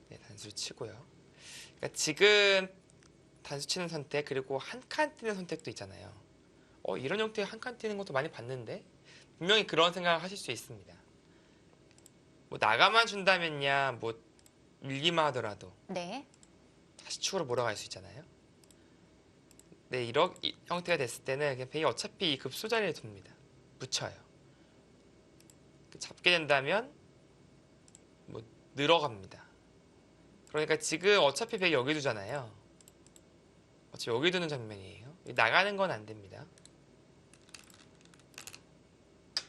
네, 단수를 치고요. 그러니까 지금 단수 치는 선택 그리고 한 칸 뛰는 선택도 있잖아요. 이런 형태의 한 칸 뛰는 것도 많이 봤는데 분명히 그런 생각을 하실 수 있습니다. 뭐 나가만 준다면야 뭐 밀기만 하더라도 네. 다시 축으로 몰아갈 수 있잖아요. 네, 이런 형태가 됐을 때는 그냥 백이 어차피 이 급소 자리에 둡니다. 붙여요. 잡게 된다면 뭐 늘어갑니다. 그러니까 지금 어차피 백이 여기 두잖아요. 어차피 여기 두는 장면이에요. 나가는 건 안 됩니다.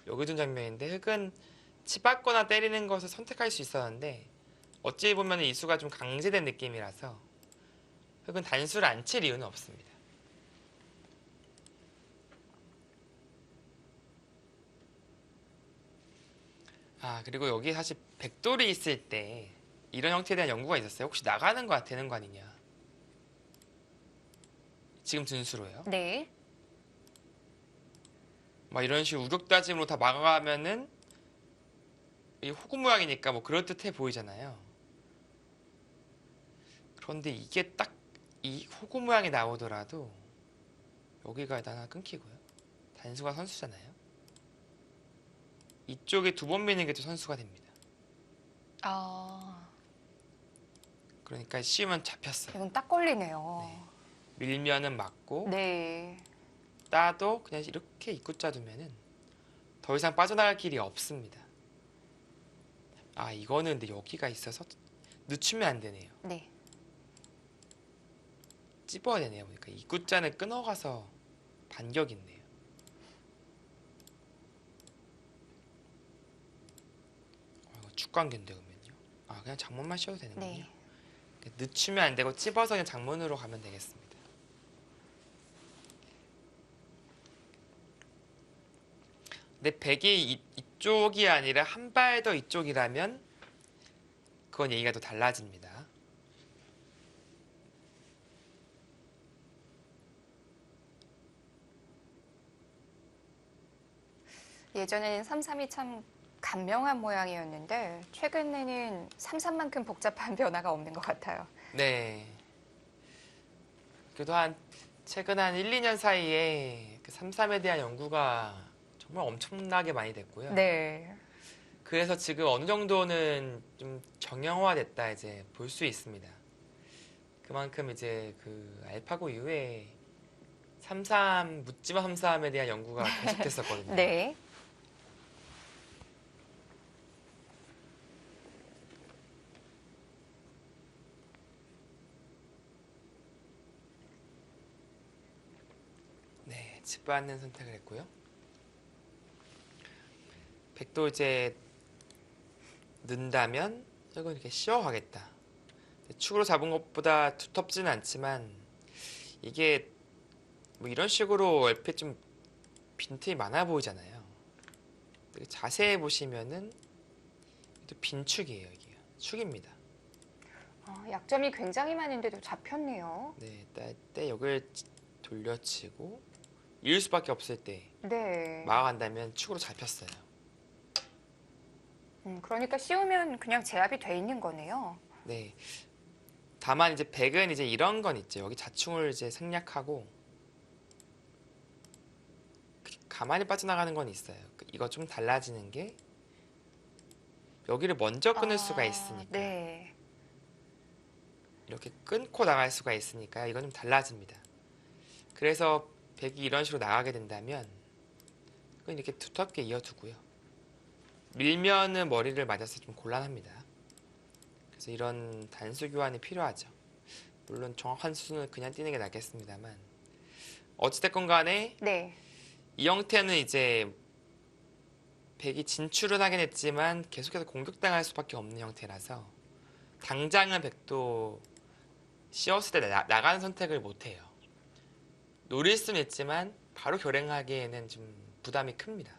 여기 둔 장면인데 흑은 치받거나 때리는 것을 선택할 수 있었는데 어찌 보면 이 수가 좀 강제된 느낌이라서 흑은 단수를 안 칠 이유는 없습니다. 그리고 여기 사실 백돌이 있을 때 이런 형태에 대한 연구가 있었어요. 혹시 나가는 거 되는 거 아니냐. 지금 둔수로요. 네. 막 이런 식으로 우격다짐으로 다 막아가면은 이 호구 모양이니까 뭐 그럴듯해 보이잖아요. 그런데 이게 딱 이 호구 모양이 나오더라도 여기가 일단 하나 끊기고요. 단수가 선수잖아요. 이쪽에 두 번 미는 게 또 선수가 됩니다. 아, 그러니까 씌우면 잡혔어요. 이건 딱 걸리네요. 밀면은 맞고 네. 따도 그냥 이렇게 입구자 두면은 더 이상 빠져나갈 길이 없습니다. 이거는 근데 여기가 있어서 늦추면 안 되네요. 네. 찝어야 되네요. 그러니까 입구자는 끊어가서 반격이 있네요. 이거 축관계인데 그러면요. 그냥 장문만 씌워도 되는군요. 네. 늦추면 안 되고 찝어서 그냥 장문으로 가면 되겠습니다. 근데 백이 이쪽이 아니라 한 발 더 이쪽이라면 그건 얘기가 또 달라집니다. 예전에는 삼삼이 참 간명한 모양이었는데 최근에는 삼삼만큼 복잡한 변화가 없는 것 같아요. 네. 그래도 최근 한 1, 2년 사이에 그 3-3에 대한 연구가 정말 엄청나게 많이 됐고요. 네. 그래서 지금 어느 정도는 좀 정형화됐다 이제 볼 수 있습니다. 그만큼 이제 그 알파고 이후에 3-3 묻지마 3-3에 대한 연구가 계속됐었거든요. 네. 네, 짓밟는 선택을 했고요. 백도 이제 는다면 이건 이렇게 씌워가겠다. 축으로 잡은 것보다 두텁지는 않지만 이게 뭐 이런 식으로 얼핏 좀 빈틈이 많아 보이잖아요. 되게 자세히 보시면은 또 빈축이에요, 이게. 축입니다. 약점이 굉장히 많은데도 잡혔네요. 네, 때 여기를 돌려치고 이을 수밖에 없을 때 네. 막아간다면 축으로 잡혔어요. 그러니까 씌우면 그냥 제압이 돼 있는 거네요. 네. 다만 이제 백은 이제 이런 건 있죠. 여기 자충을 이제 생략하고 가만히 빠져나가는 건 있어요. 이거 좀 달라지는 게 여기를 먼저 끊을 수가 있으니까 네. 이렇게 끊고 나갈 수가 있으니까 이건 좀 달라집니다. 그래서 백이 이런 식으로 나가게 된다면 그건 이렇게 두텁게 이어두고요. 밀면은 머리를 맞아서 좀 곤란합니다. 그래서 이런 단수 교환이 필요하죠. 물론 정확한 수는 그냥 뛰는 게 낫겠습니다만 어찌됐건 간에 네. 이 형태는 이제 백이 진출은 하긴 했지만 계속해서 공격당할 수밖에 없는 형태라서 당장은 백도 씌웠을 때 나가는 선택을 못해요. 노릴 수는 있지만 바로 결행하기에는 좀 부담이 큽니다.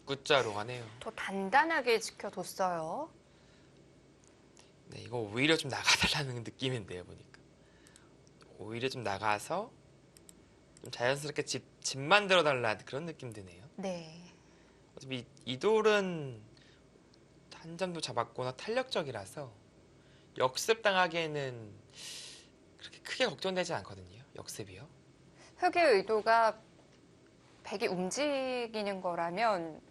입구자로 가네요. 더 단단하게 지켜뒀어요. 네, 이거 오히려 좀 나가달라는 느낌인데요, 보니까. 오히려 좀 나가서 좀 자연스럽게 집 만들어달라 그런 느낌 드네요. 네. 어차피 이 돌은 한 점도 잡았거나 탄력적이라서 역습당하기에는 그렇게 크게 걱정되지 않거든요. 역습이요. 흑의 의도가 백이 움직이는 거라면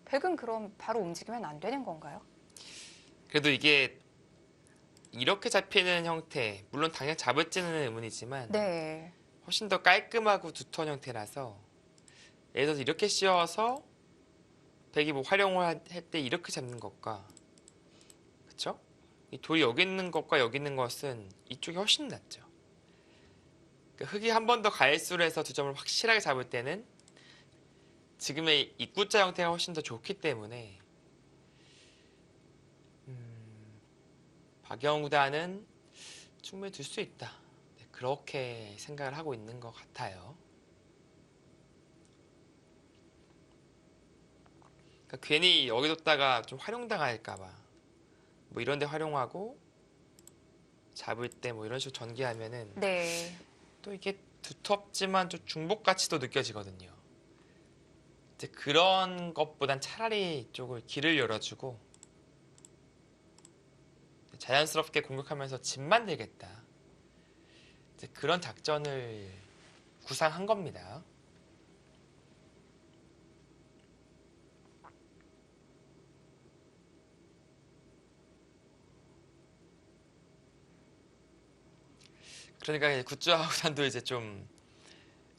백은 그럼 바로 움직이면 안 되는 건가요? 그래도 이게 이렇게 잡히는 형태, 물론 당연 잡을지는 의문이지만 네. 훨씬 더 깔끔하고 두터운 형태라서 예를 들어서 이렇게 씌워서 백이 뭐 활용을 할 때 이렇게 잡는 것과 그쵸? 이 돌이 여기 있는 것과 여기 있는 것은 이쪽이 훨씬 낫죠. 그러니까 흑이 한 번 더 가일수를 해서 두 점을 확실하게 잡을 때는 지금의 입구자 형태가 훨씬 더 좋기 때문에 박영우단은 충분히 둘 수 있다. 네, 그렇게 생각을 하고 있는 것 같아요. 그러니까 괜히 여기 뒀다가 좀 활용당할까봐 뭐 이런 데 활용하고 잡을 때 뭐 이런 식으로 전개하면은 네. 또 이게 두텁지만 좀 중복 가치도 느껴지거든요. 이제 그런 것보단 차라리 이쪽을 길을 열어주고 자연스럽게 공격하면서 집 만들겠다. 이제 그런 작전을 구상한 겁니다. 그러니까 굿즈하우산도 이제 좀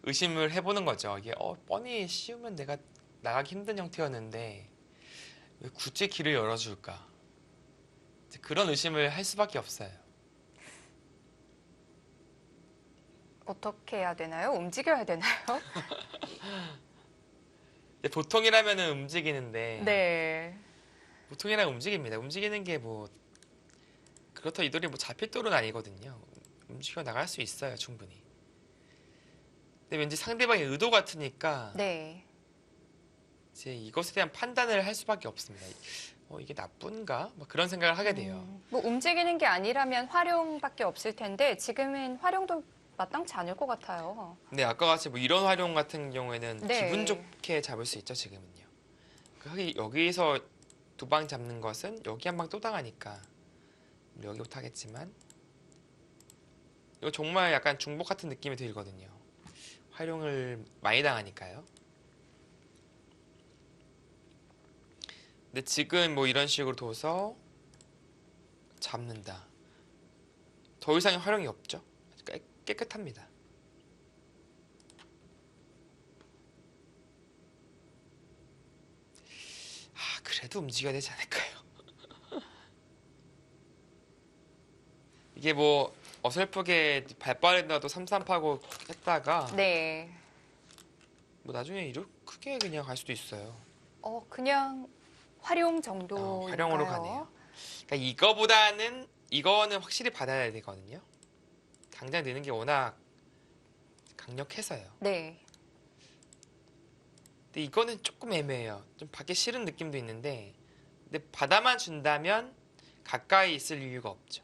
의심을 해보는 거죠. 이게 뻔히 씌우면 내가 나가기 힘든 형태였는데 왜 굳이 길을 열어줄까? 이제 그런 의심을 할 수밖에 없어요. 어떻게 해야 되나요? 움직여야 되나요? 보통이라면은 움직이는데 네. 보통이라면 움직입니다. 움직이는 게 뭐 그렇다 이 돌이 뭐 잡힐 돌은 아니거든요. 움직여 나갈 수 있어요, 충분히. 근데 왠지 상대방의 의도 같으니까 네. 이제 이것에 대한 판단을 할 수밖에 없습니다. 이게 나쁜가? 뭐 그런 생각을 하게 돼요. 뭐 움직이는 게 아니라면 활용밖에 없을 텐데 지금은 활용도 마땅치 않을 것 같아요. 근데 아까 같이 뭐 이런 활용 같은 경우에는 네. 기분 좋게 잡을 수 있죠, 지금은요. 여기서 두 방 잡는 것은 여기 한 방 또 당하니까 여기부터 하겠지만 이거 정말 약간 중복 같은 느낌이 들거든요. 활용을 많이 당하니까요. 근데 지금 뭐 이런 식으로 둬서 잡는다. 더 이상의 활용이 없죠. 깨끗합니다. 그래도 움직여야 되지 않을까요? 이게 뭐 어설프게 발빠르다도 삼삼파고 했다가 네. 뭐 나중에 이렇게 크게 그냥 갈 수도 있어요. 그냥 활용 정도인가요? 활용으로 가네요. 그러니까 이거는 확실히 받아야 되거든요. 당장 넣는 게 워낙 강력해서요. 네. 근데 이거는 조금 애매해요. 좀 받기 싫은 느낌도 있는데, 근데 받아만 준다면 가까이 있을 이유가 없죠.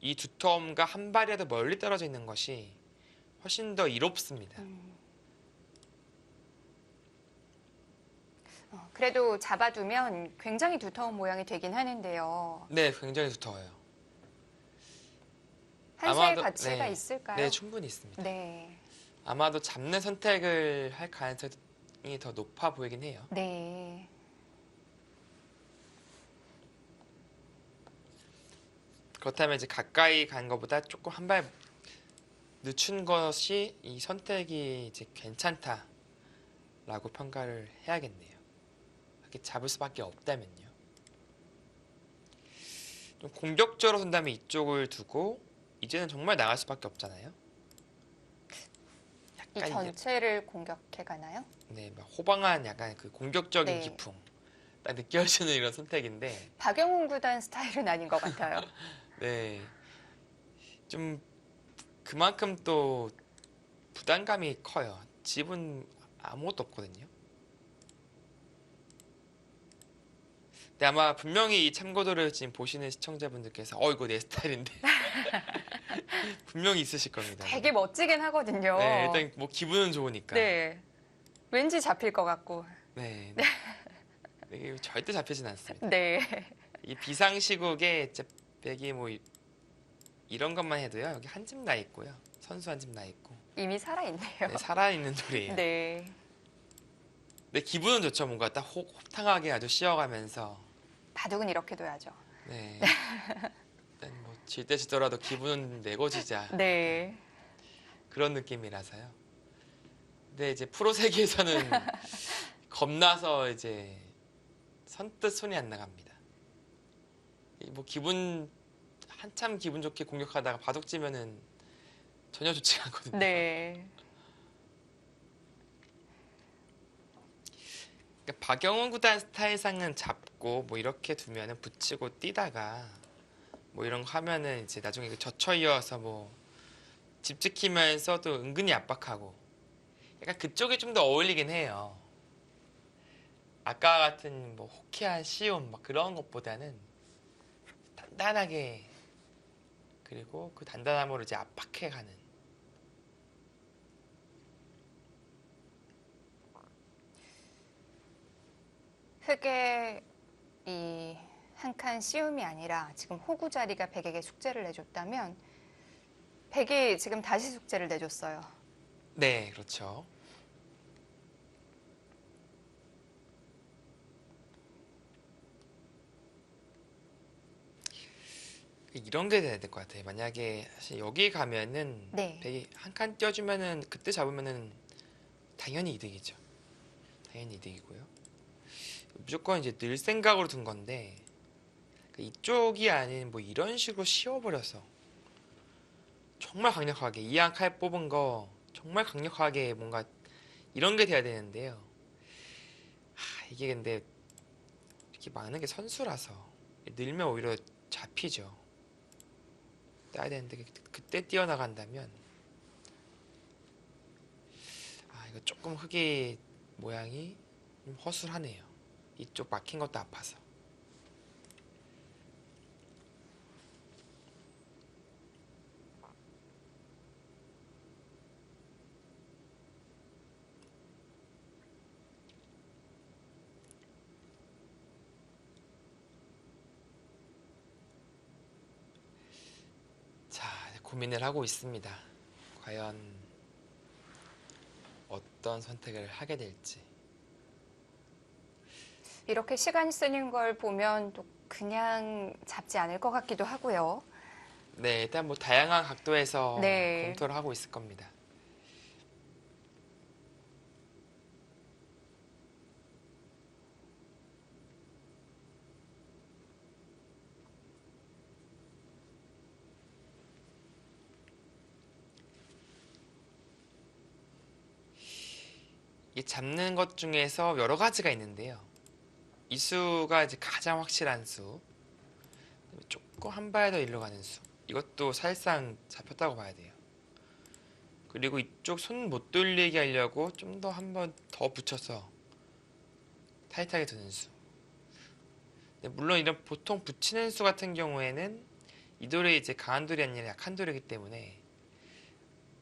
이 두텀과 한 발이라도 멀리 떨어져 있는 것이 훨씬 더 이롭습니다. 그래도 잡아두면 굉장히 두터운 모양이 되긴 하는데요. 네, 굉장히 두터워요. 한수의 아마도- 가치가 네. 있을까요? 네, 충분히 있습니다. 네. 아마도 잡는 선택을 할 가능성이 더 높아 보이긴 해요. 네. 그렇다면 이제 가까이 간 것보다 조금 한 발 늦춘 것이 이 선택이 이제 괜찮다라고 평가를 해야겠네요. 이렇게 잡을 수밖에 없다면요. 좀 공격적으로 선다면 이쪽을 두고 이제는 정말 나갈 수밖에 없잖아요. 이 약간 전체를 공격해 가나요? 네, 막 호방한 약간 그 공격적인 네. 기풍 딱 느껴지는 이런 선택인데, 박영훈 구단 스타일은 아닌 것 같아요. 네, 좀 그만큼 또 부담감이 커요. 집은 아무것도 없거든요. 근데 아마 분명히 이 참고도를 지금 보시는 시청자분들께서 이거 내 스타일인데 분명히 있으실 겁니다. 되게 멋지긴 하거든요. 네, 일단 뭐 기분은 좋으니까. 네. 왠지 잡힐 것 같고. 네. 이게 절대 잡히진 않습니다. 네. 이 비상시국에 백이 뭐 이런 것만 해도요. 여기 한 집 나 있고요. 선수 한 집 나 있고. 이미 살아있네요. 네, 살아있는 돌이에요. 네. 근데 기분은 좋죠. 뭔가 딱 호탕하게 아주 쉬어가면서. 바둑은 이렇게 둬야죠. 네. 일단 뭐 질 때 지더라도 기분은 내고 지자. 네. 그런 느낌이라서요. 근데 이제 프로 세계에서는 겁나서 이제 선뜻 손이 안 나갑니다. 뭐 한참 기분 좋게 공격하다가 바둑 지면은 전혀 좋지가 않거든요. 네. 그러니까 박영훈 구단 스타일상은 잡고 뭐 이렇게 두면은 붙이고 뛰다가 뭐 이런 거 하면은 이제 나중에 그 젖혀 이어서 뭐 집 지키면서도 은근히 압박하고 약간 그쪽이 좀 더 어울리긴 해요. 아까 같은 뭐 호쾌한 시움 막 그런 것보다는 단단하게, 그리고 그 단단함으로 이제 압박해가는. 흙에 이 한 칸 씌움이 아니라 지금 호구 자리가 백에게 숙제를 내줬다면 백이 지금 다시 숙제를 내줬어요. 네, 그렇죠. 이런 게 돼야 될 것 같아요. 만약에 사실 여기 가면은 네. 백이 한 칸 띄워주면은 그때 잡으면은 당연히 이득이죠. 당연히 이득이고요. 무조건 이제 늘 생각으로 둔 건데 이쪽이 아닌 뭐 이런 식으로 씌워버려서 정말 강력하게 이 한 칼 뽑은 거 정말 강력하게 뭔가 이런 게 돼야 되는데요. 이게 근데 이렇게 막는 게 선수라서 늘면 오히려 잡히죠. 따야 되는데 그때 뛰어나간다면 이거 조금 흙이 모양이 좀 허술하네요. 이쪽 막힌 것도 아파서. 자, 고민을 하고 있습니다. 과연 어떤 선택을 하게 될지. 이렇게 시간 쓰는 걸 보면 또 그냥 잡지 않을 것 같기도 하고요. 네, 일단 뭐 다양한 각도에서 네. 검토를 하고 있을 겁니다. 이 잡는 것 중에서 여러 가지가 있는데요. 이 수가 이제 가장 확실한 수. 조금 한 발 더 일로 가는 수. 이것도 사실상 잡혔다고 봐야 돼요. 그리고 이쪽 손 못 돌리게 하려고 좀 더 한 번 더 붙여서 타이트하게 두는 수. 물론 이런 보통 붙이는 수 같은 경우에는 이 돌이 이제 강한 돌이 아니라 약한 돌이기 때문에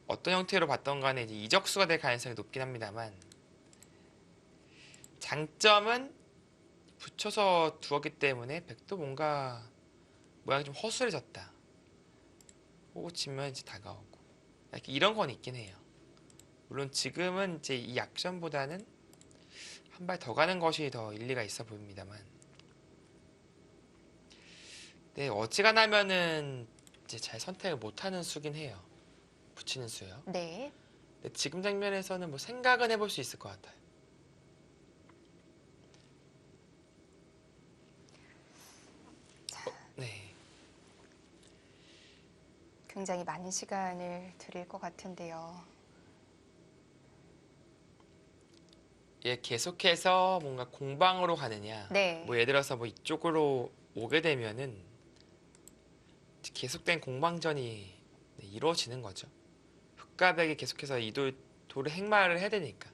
어떤 형태로 봤던 간에 이제 이적수가 될 가능성이 높긴 합니다만 장점은 붙여서 두었기 때문에 백도 뭔가 모양이 좀 허술해졌다. 호구 치면 이제 다가오고 이런 건 있긴 해요. 물론 지금은 이제 이 약점보다는 한 발 더 가는 것이 더 일리가 있어 보입니다만 네, 어지간하면은 이제 잘 선택을 못하는 수긴 해요. 붙이는 수요. 네. 근데 지금 장면에서는 뭐 생각은 해볼 수 있을 것 같아요. 네. 굉장히 많은 시간을 드릴 것 같은데요. 얘 계속해서 뭔가 공방으로 가느냐. 네. 뭐 예를 들어서 뭐 이쪽으로 오게 되면은 계속된 공방전이 이루어지는 거죠. 흑가백이 계속해서 이 돌을 행마를 해야 되니까.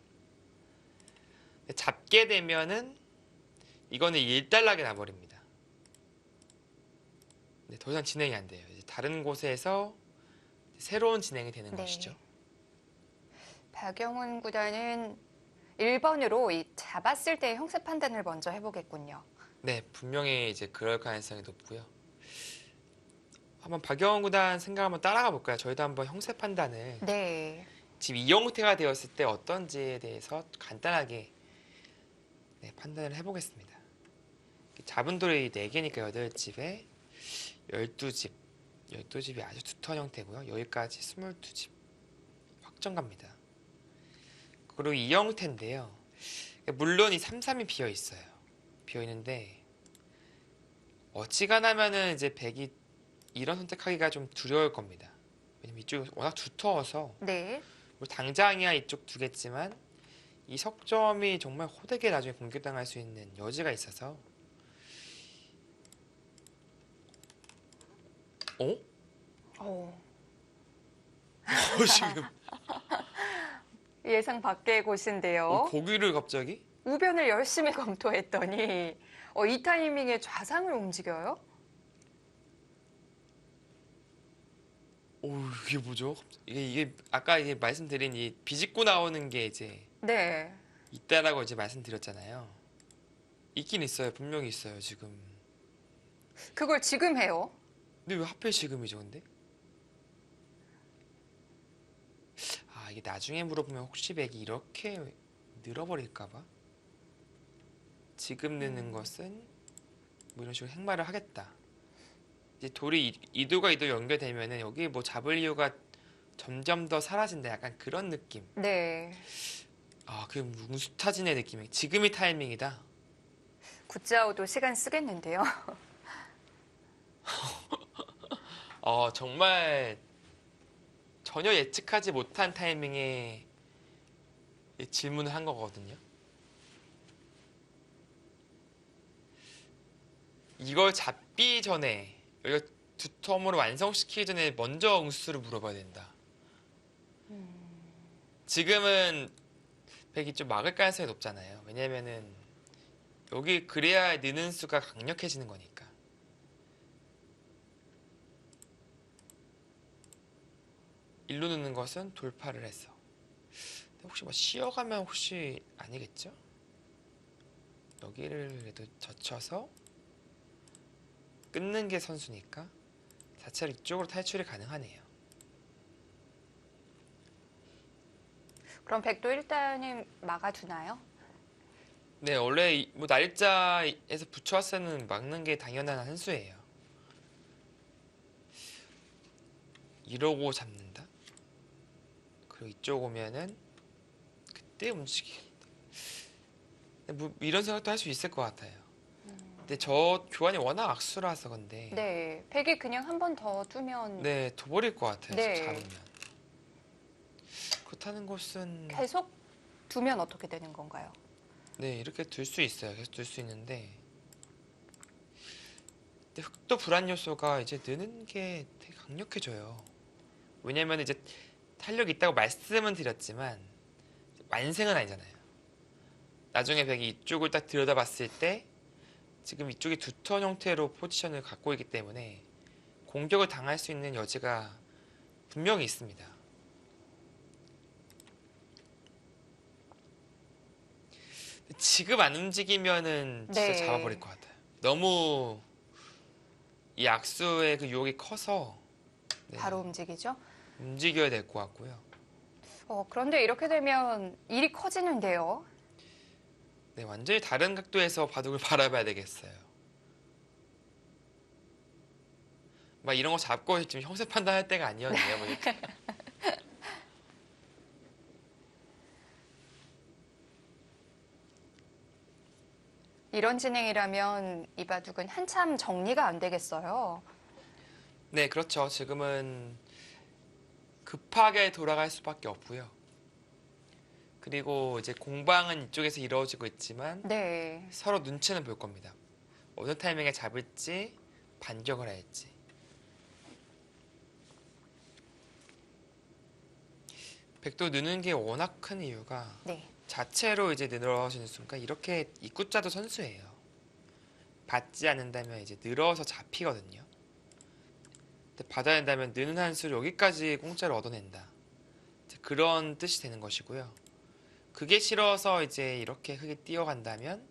잡게 되면은 이거는 일단락이 나버립니다. 더 이상 진행이 안 돼요. 이제 다른 곳에서 새로운 진행이 되는 네. 것이죠. 박영훈 구단은 1번으로 이 잡았을 때 형세 판단을 먼저 해보겠군요. 네, 분명히 이제 그럴 가능성이 높고요. 한번 박영훈 구단 생각 한번 따라가 볼까요? 저희도 한번 형세 판단을 네. 지금 이 형태가 되었을 때 어떤지에 대해서 간단하게 판단을 해보겠습니다. 잡은 돌이 4개니까 8집에 12집 12집이 아주 두터운 형태고요. 여기까지 22집 확정 갑니다. 그리고 이 형태인데요. 물론 이 3-3이 비어 있어요. 비어 있는데 어지간하면은 이제 백이 이런 선택하기가 좀 두려울 겁니다. 왜냐면 이쪽이 워낙 두터워서 네. 당장이야 이쪽 두겠지만 이 석점이 정말 호되게 나중에 공격당할 수 있는 여지가 있어서 어? 지금 예상 밖의 곳인데요. 고기를 갑자기? 우변을 열심히 검토했더니 이 타이밍에 좌상을 움직여요? 이게 뭐죠? 이게 아까 이게 말씀드린 이 비집고 나오는 게 이제 네. 있다라고 이제 말씀드렸잖아요. 있긴 있어요. 분명히 있어요. 지금. 그걸 지금 해요? 근데 왜 하필 지금이죠, 근데? 이게 나중에 물어보면 혹시 백이 이렇게 늘어버릴까봐? 지금 느는 것은 뭐 이런 식으로 행마를 하겠다. 이제 돌이 이도가 이도 연결되면은 여기 뭐 잡을 이유가 점점 더 사라진다. 약간 그런 느낌. 네. 그 무수타진의 느낌이. 지금이 타이밍이다. 굿자오도 시간 쓰겠는데요. 정말 전혀 예측하지 못한 타이밍에 질문을 한 거거든요. 이걸 잡기 전에 여기가 두텀으로 완성시키기 전에 먼저 응수를 물어봐야 된다. 지금은 백이 좀 막을 가능성이 높잖아요. 왜냐면은 여기 그래야 느는 수가 강력해지는 거니까. 일로 넣는 것은 돌파를 해서. 혹시 뭐 쉬어가면 혹시 아니겠죠? 여기를 그래도 젖혀서 끊는 게 선수니까 자체로 이쪽으로 탈출이 가능하네요. 그럼 백도 일단은 막아두나요? 네, 원래 뭐 날짜에서 붙여왔으면 막는 게 당연한 한 수예요. 이러고 잡는다. 그리고 이쪽 오면은 그때 움직이겠다. 뭐 이런 생각도 할 수 있을 것 같아요. 근데 저 교환이 워낙 악수라서 근데 네. 백이 그냥 한 번 더 두면 네, 둬버릴 것 같아요. 네. 잡으면. 그렇다는 것은 계속 두면 어떻게 되는 건가요? 네, 이렇게 둘 수 있어요. 계속 둘 수 있는데 근데 흑도 불안 요소가 이제 느는 게 되게 강력해져요. 왜냐면 이제 탄력이 있다고 말씀은 드렸지만 완승은 아니잖아요. 나중에 백이 이쪽을 딱 들여다봤을 때 지금 이쪽이 두 턴 형태로 포지션을 갖고 있기 때문에 공격을 당할 수 있는 여지가 분명히 있습니다. 지금 안 움직이면은 진짜 네. 잡아버릴 것 같아요. 너무 이 악수의 그 유혹이 커서 네, 바로 움직이죠. 움직여야 될 것 같고요. 그런데 이렇게 되면 일이 커지는데요. 네, 완전히 다른 각도에서 바둑을 바라봐야 되겠어요. 막 이런 거 잡고 지금 형세 판단할 때가 아니었네요, 보니까. 이런 진행이라면 이 바둑은 한참 정리가 안 되겠어요. 네, 그렇죠. 지금은 급하게 돌아갈 수밖에 없고요. 그리고 이제 공방은 이쪽에서 이루어지고 있지만 네. 서로 눈치는 볼 겁니다. 어느 타이밍에 잡을지 반격을 할지. 백도 느는 게 워낙 큰 이유가 네. 자체로 이제 늘어지는 순간 이렇게 입구자도 선수예요. 받지 않는다면 이제 늘어서 잡히거든요. 근데 받아야 한다면 느는 한 수를 여기까지 공짜로 얻어낸다. 이제 그런 뜻이 되는 것이고요. 그게 싫어서 이제 이렇게 흙이 뛰어간다면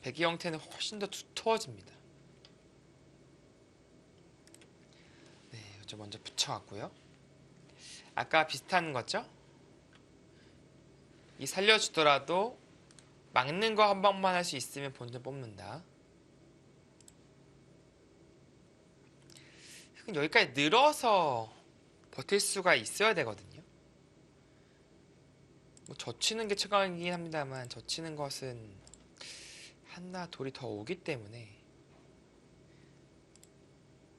백이 형태는 훨씬 더 두터워집니다. 네, 저 먼저 붙여왔고요. 아까 비슷한 거죠? 이 살려주더라도 막는 거 한 방만 할 수 있으면 본전 뽑는다. 여기까지 늘어서 버틸 수가 있어야 되거든요. 뭐 젖히는 게 최강이긴 합니다만 젖히는 것은 하나 돌이 더 오기 때문에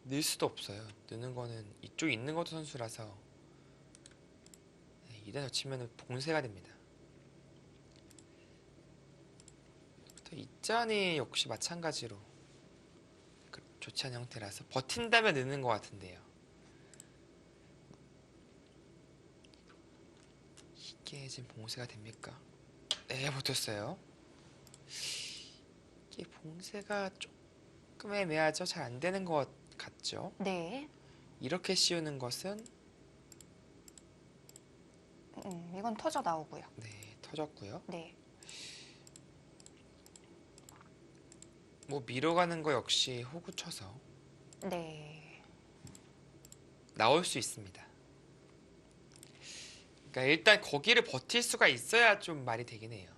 늘 수도 없어요. 느는 거는 이쪽에 있는 것도 선수라서 이단 젖히면 봉쇄가 됩니다. 또 이짠이 역시 마찬가지로 좋지 않은 형태라서 버틴다면 느는 것 같은데요. 이게 지금 봉쇄가 됩니까? 네, 버텼어요. 이게 봉쇄가 조금 애매하죠? 잘 안 되는 것 같죠? 네. 이렇게 씌우는 것은 이건 터져 나오고요. 네, 터졌고요. 네. 뭐 밀어가는 거 역시 호구 쳐서 네. 나올 수 있습니다. 그러니까 일단 거기를 버틸 수가 있어야 좀 말이 되긴 해요.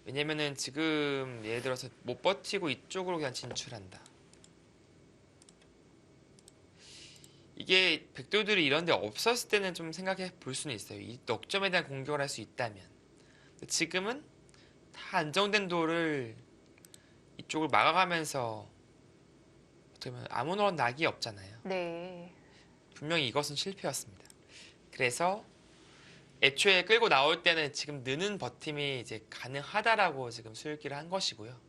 왜냐면은 지금 예를 들어서 못 버티고 이쪽으로 그냥 진출한다. 이게 백돌들이 이런 데 없었을 때는 좀 생각해 볼 수는 있어요. 이 넉점에 대한 공격을 할 수 있다면. 지금은 다 안정된 돌을 이쪽을 막아가면서 어떻게 보면 아무런 낙이 없잖아요. 네. 분명히 이것은 실패였습니다. 그래서 애초에 끌고 나올 때는 지금 느는 버팀이 이제 가능하다라고 지금 수읽기를 한 것이고요.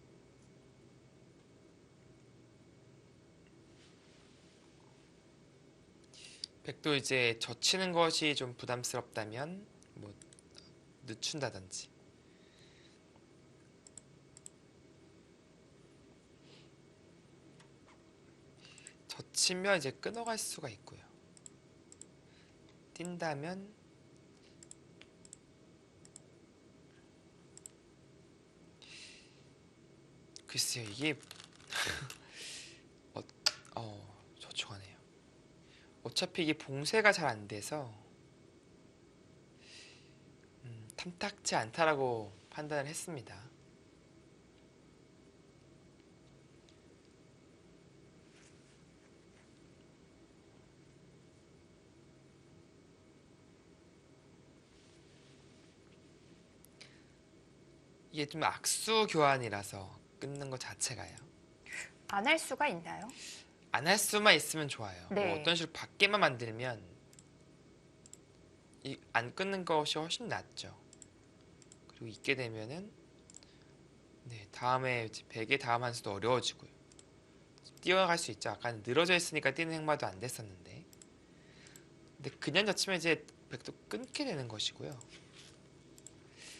백도 이제 젖히는 것이 좀 부담스럽다면 뭐 늦춘다든지. 젖히면 이제 끊어갈 수가 있고요. 뛴다면 글쎄요, 이게 저촉하네요. 어차피 이게 봉쇄가 잘 안 돼서 탐탁지 않다라고 판단을 했습니다. 이게 좀 악수 교환이라서 끊는 것 자체가요. 안 할 수가 있나요? 안 할 수만 있으면 좋아요. 네. 뭐 어떤 식으로 밖에만 만들면 안 끊는 것이 훨씬 낫죠. 그리고 있게 되면은 네, 다음에 이제 백의 다음 한 수도 어려워지고요. 뛰어갈 수 있죠. 아까는 늘어져 있으니까 뛰는 행마도 안 됐었는데. 근데 그냥 젖히면 이제 백도 끊게 되는 것이고요.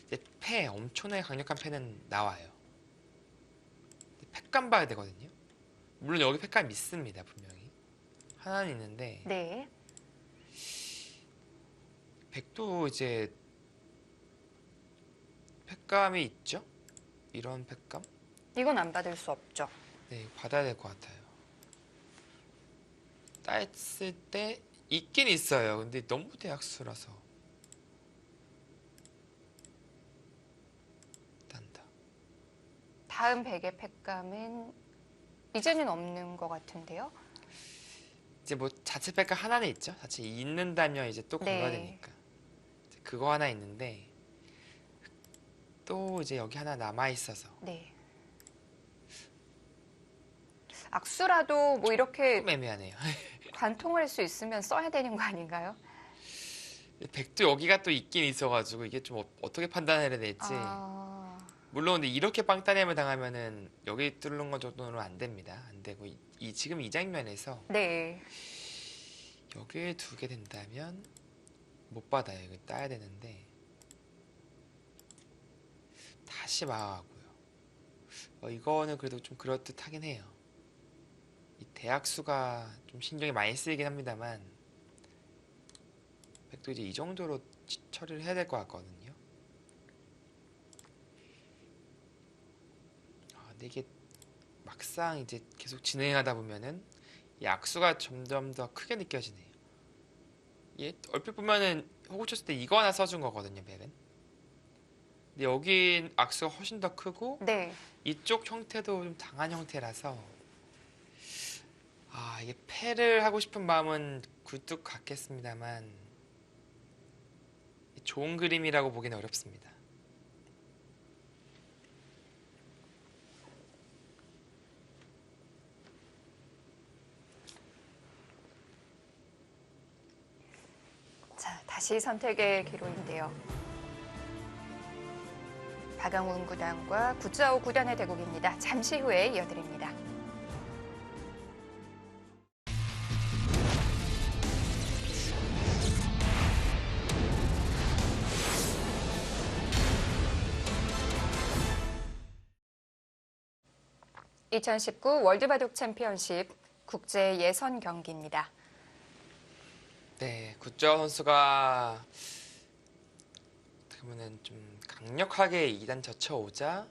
이제 패, 엄청나게 강력한 패는 나와요. 패감 봐야 되거든요. 물론 여기 패감 있습니다, 분명히. 하나는 있는데 네. 백도 이제 패감이 있죠? 이런 패감? 이건 안 받을 수 없죠. 네, 받아야 될 것 같아요. 따했을 때 있긴 있어요. 근데 너무 대학수라서 딴다. 다음 백의 팩감은 이제는 없는 것 같은데요. 이제 뭐 자체 패감 하나는 있죠. 자체 있는다면 이제 또 걸어야 네. 되니까. 그거 하나 있는데 또 이제 여기 하나 남아 있어서 네. 악수라도 뭐 이렇게 조금 애매하네요. 관통할 수 있으면 써야 되는 거 아닌가요? 백도 여기가 또 있긴 있어가지고 이게 좀 어떻게 판단해야 될지. 아, 물론 근데 이렇게 빵따님을 당하면은 여기 뚫는 것 정도는 안 됩니다. 안 되고 지금 이 장면에서 네. 여기에 두게 된다면 못 받아요. 이거 따야 되는데 다시 마하고요. 이거는 그래도 좀 그럴듯하긴 해요. 이 대학수가 좀 신경이 많이 쓰이긴 합니다만 백도 이제 이 정도로 처리를 해야 될 것 같거든요. 근데 이게 막상 이제 계속 진행하다 보면은 이 악수가 점점 더 크게 느껴지네요. 얘 얼핏 보면은 호구 쳤을 때 이거 하나 써준 거거든요, 백은. 근데 여긴 악수가 훨씬 더 크고 네. 이쪽 형태도 좀 당한 형태라서 이게 패를 하고 싶은 마음은 굴뚝 같겠습니다만 좋은 그림이라고 보기는 어렵습니다. 자, 다시 선택의 기로인데요. 박영훈 구단과 구자호 구단의 대국입니다. 잠시 후에 이어드립니다. (2019) 월드바둑 챔피언십 국제 예선 경기입니다. 네, 구자호 선수가 어떻게 보면 좀 강력하게 2단 젖혀오자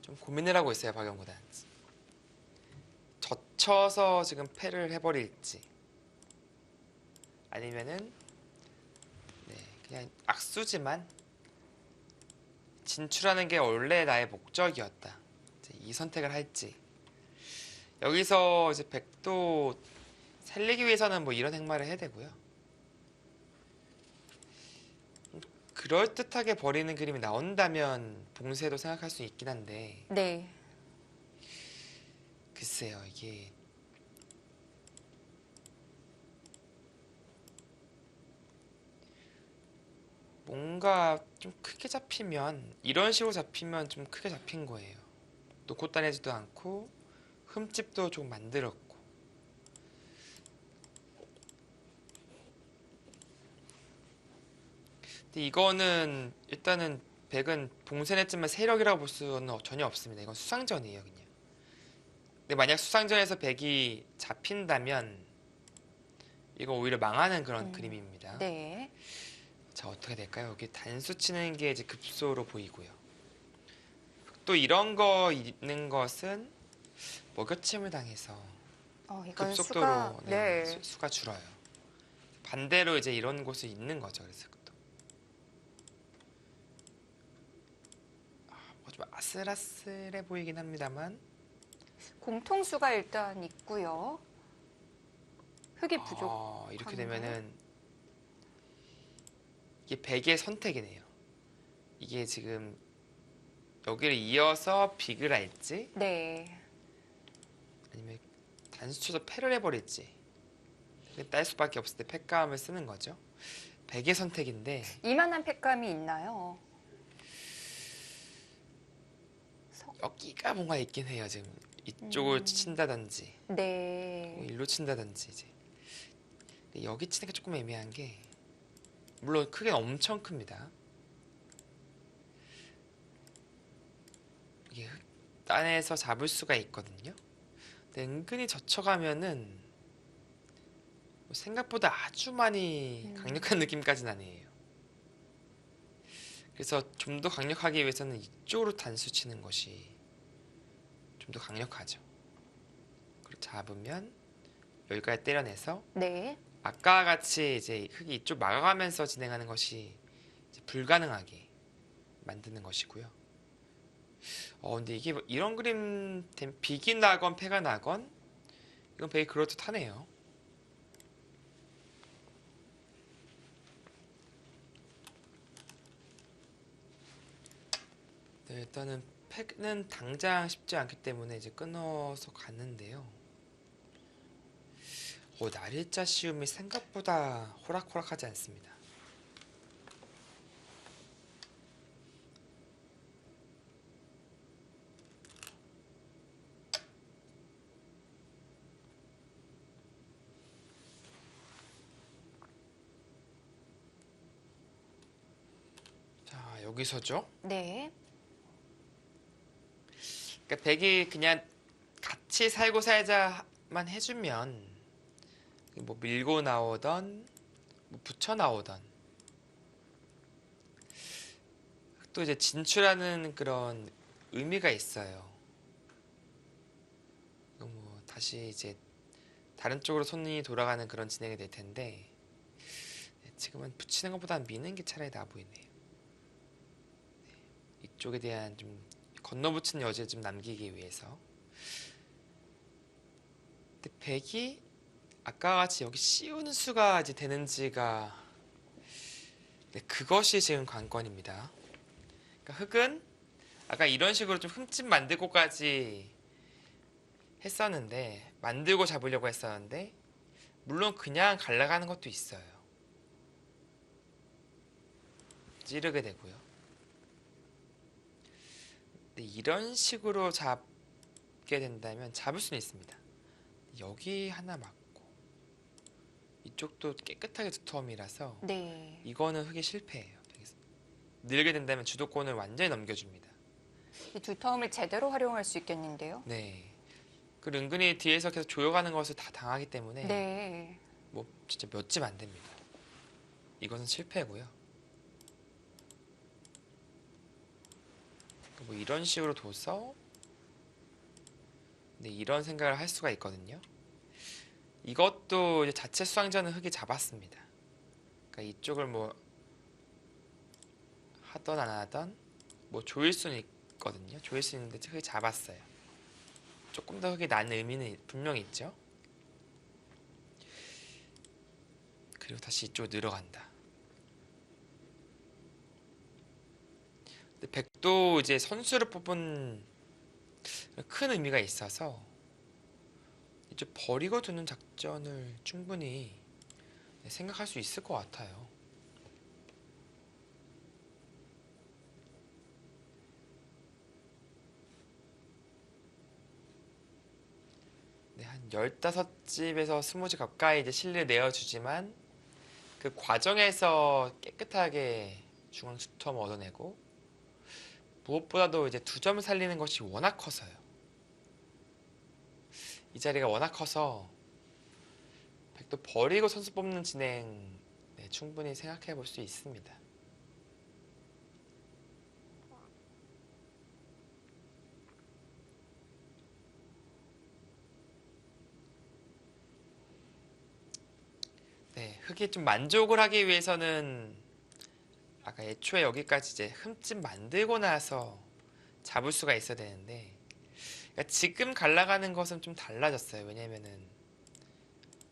좀 고민을 하고 있어요, 박영훈 구단. 젖혀서 지금 패를 해버릴지 아니면은 그냥 악수지만 진출하는 게 원래 나의 목적이었다. 이제 이 선택을 할지. 여기서 이제 백도 살리기 위해서는 뭐 이런 행마를 해야 되고요. 그럴듯하게 버리는 그림이 나온다면 봉쇄도 생각할 수 있긴 한데 네. 글쎄요, 이게 뭔가 좀 크게 잡히면 이런 식으로 잡히면 좀 크게 잡힌 거예요. 놓고 다니지도 않고 흠집도 좀 만들었고 근데 이거는 일단은 백은 봉쇄냈지만 세력이라고 볼 수는 전혀 없습니다. 이건 수상전이에요, 그냥. 근데 만약 수상전에서 백이 잡힌다면 이거 오히려 망하는 그런 그림입니다. 네. 자, 어떻게 될까요? 여기 단수 치는 게 이제 급소로 보이고요. 또 이런 거 있는 것은 먹여침을 당해서 이건 급속도로 수가 네. 수가 줄어요. 반대로 이제 이런 곳이 있는 거죠. 그래서 또 좀 아슬아슬해 보이긴 합니다만 공통수가 일단 있고요. 흙이 이렇게 부족한가요? 되면은 이게 백의 선택이네요. 이게 지금 여기를 이어서 빅을 할지 네. 아니면 단수 쳐서 패를 해버릴지 딸 수밖에 없을 때 패감을 쓰는 거죠. 백의 선택인데 이만한 팩감이 있나요? 여기가 뭔가 있긴 해요. 지금 이쪽을 친다든지 네. 일로 친다든지 이제. 근데 여기 치는 게 조금 애매한 게 물론 크기는 엄청 큽니다. 이게 딴에서 잡을 수가 있거든요. 근데 은근히 젖혀가면은 뭐 생각보다 아주 많이 강력한 느낌까지는 아니에요. 그래서 좀 더 강력하기 위해서는 이쪽으로 단수 치는 것이 좀 더 강력하죠. 그리고 잡으면 여기까지 때려내서 네. 아까와 같이 이제 흙이 이쪽 막아가면서 진행하는 것이 이제 불가능하게 만드는 것이고요. 근데 이게 뭐 이런 그림 비기 나건 패가 나건 이건 되게 그럴듯하네요. 네, 일단은 패는 당장 쉽지 않기 때문에 이제 끊어서 갔는데요. 날일자 시움이 생각보다 호락호락하지 않습니다. 자, 여기서죠. 네. 그러니까 백이 그냥 같이 살고 살자만 해주면 뭐 밀고 나오던 뭐 붙여 나오던 또 이제 진출하는 그런 의미가 있어요. 뭐 다시 이제 다른 쪽으로 손이 돌아가는 그런 진행이 될 텐데 지금은 붙이는 것보다 미는 게 차라리 나아 보이네요. 이쪽에 대한 좀 건너붙이는 여지를 좀 남기기 위해서. 근데 백이 아까 같이 여기 씌우는 수가 이제 되는지가 그것이 지금 관건입니다. 그러니까 흙은 아까 이런 식으로 좀 흠집 만들고까지 했었는데 만들고 잡으려고 했었는데 물론 그냥 갈라가는 것도 있어요. 찌르게 되고요. 근데 이런 식으로 잡게 된다면 잡을 수는 있습니다. 여기 하나 맞고 이쪽도 깨끗하게 두터움이라서 네. 이거는 흙이 실패해요. 늘게 된다면 주도권을 완전히 넘겨줍니다. 이 두터움을 제대로 활용할 수 있겠는데요. 네. 그 은근히 뒤에서 계속 조여가는 것을 다 당하기 때문에 네. 뭐 진짜 몇 집 안 됩니다. 이것은 실패고요. 뭐 이런 식으로 둬서 네, 이런 생각을 할 수가 있거든요. 이것도 이제 자체 수상전은 흙이 잡았습니다. 그러니까 이쪽을 뭐 하던 안 하던 뭐 조일 수는 있거든요. 조일 수 있는데 흙이 잡았어요. 조금 더 흙이 난 의미는 분명히 있죠. 그리고 다시 이쪽으로 늘어간다. 근데 백도 이제 선수를 뽑은 큰 의미가 있어서 이제 버리고 두는 작전을 충분히 생각할 수 있을 것 같아요. 네, 한 15집에서 20집 가까이 이제 실리를 내어주지만 그 과정에서 깨끗하게 중앙 수텀 얻어내고 무엇보다도 이제 2점 살리는 것이 워낙 커서요. 이 자리가 워낙 커서 백도 버리고 선수 뽑는 진행 충분히 생각해 볼 수 있습니다. 네, 흙이 좀 만족을 하기 위해서는 아까 애초에 여기까지 이제 흠집 만들고 나서 잡을 수가 있어야 되는데 그러니까 지금 갈라가는 것은 좀 달라졌어요. 왜냐면은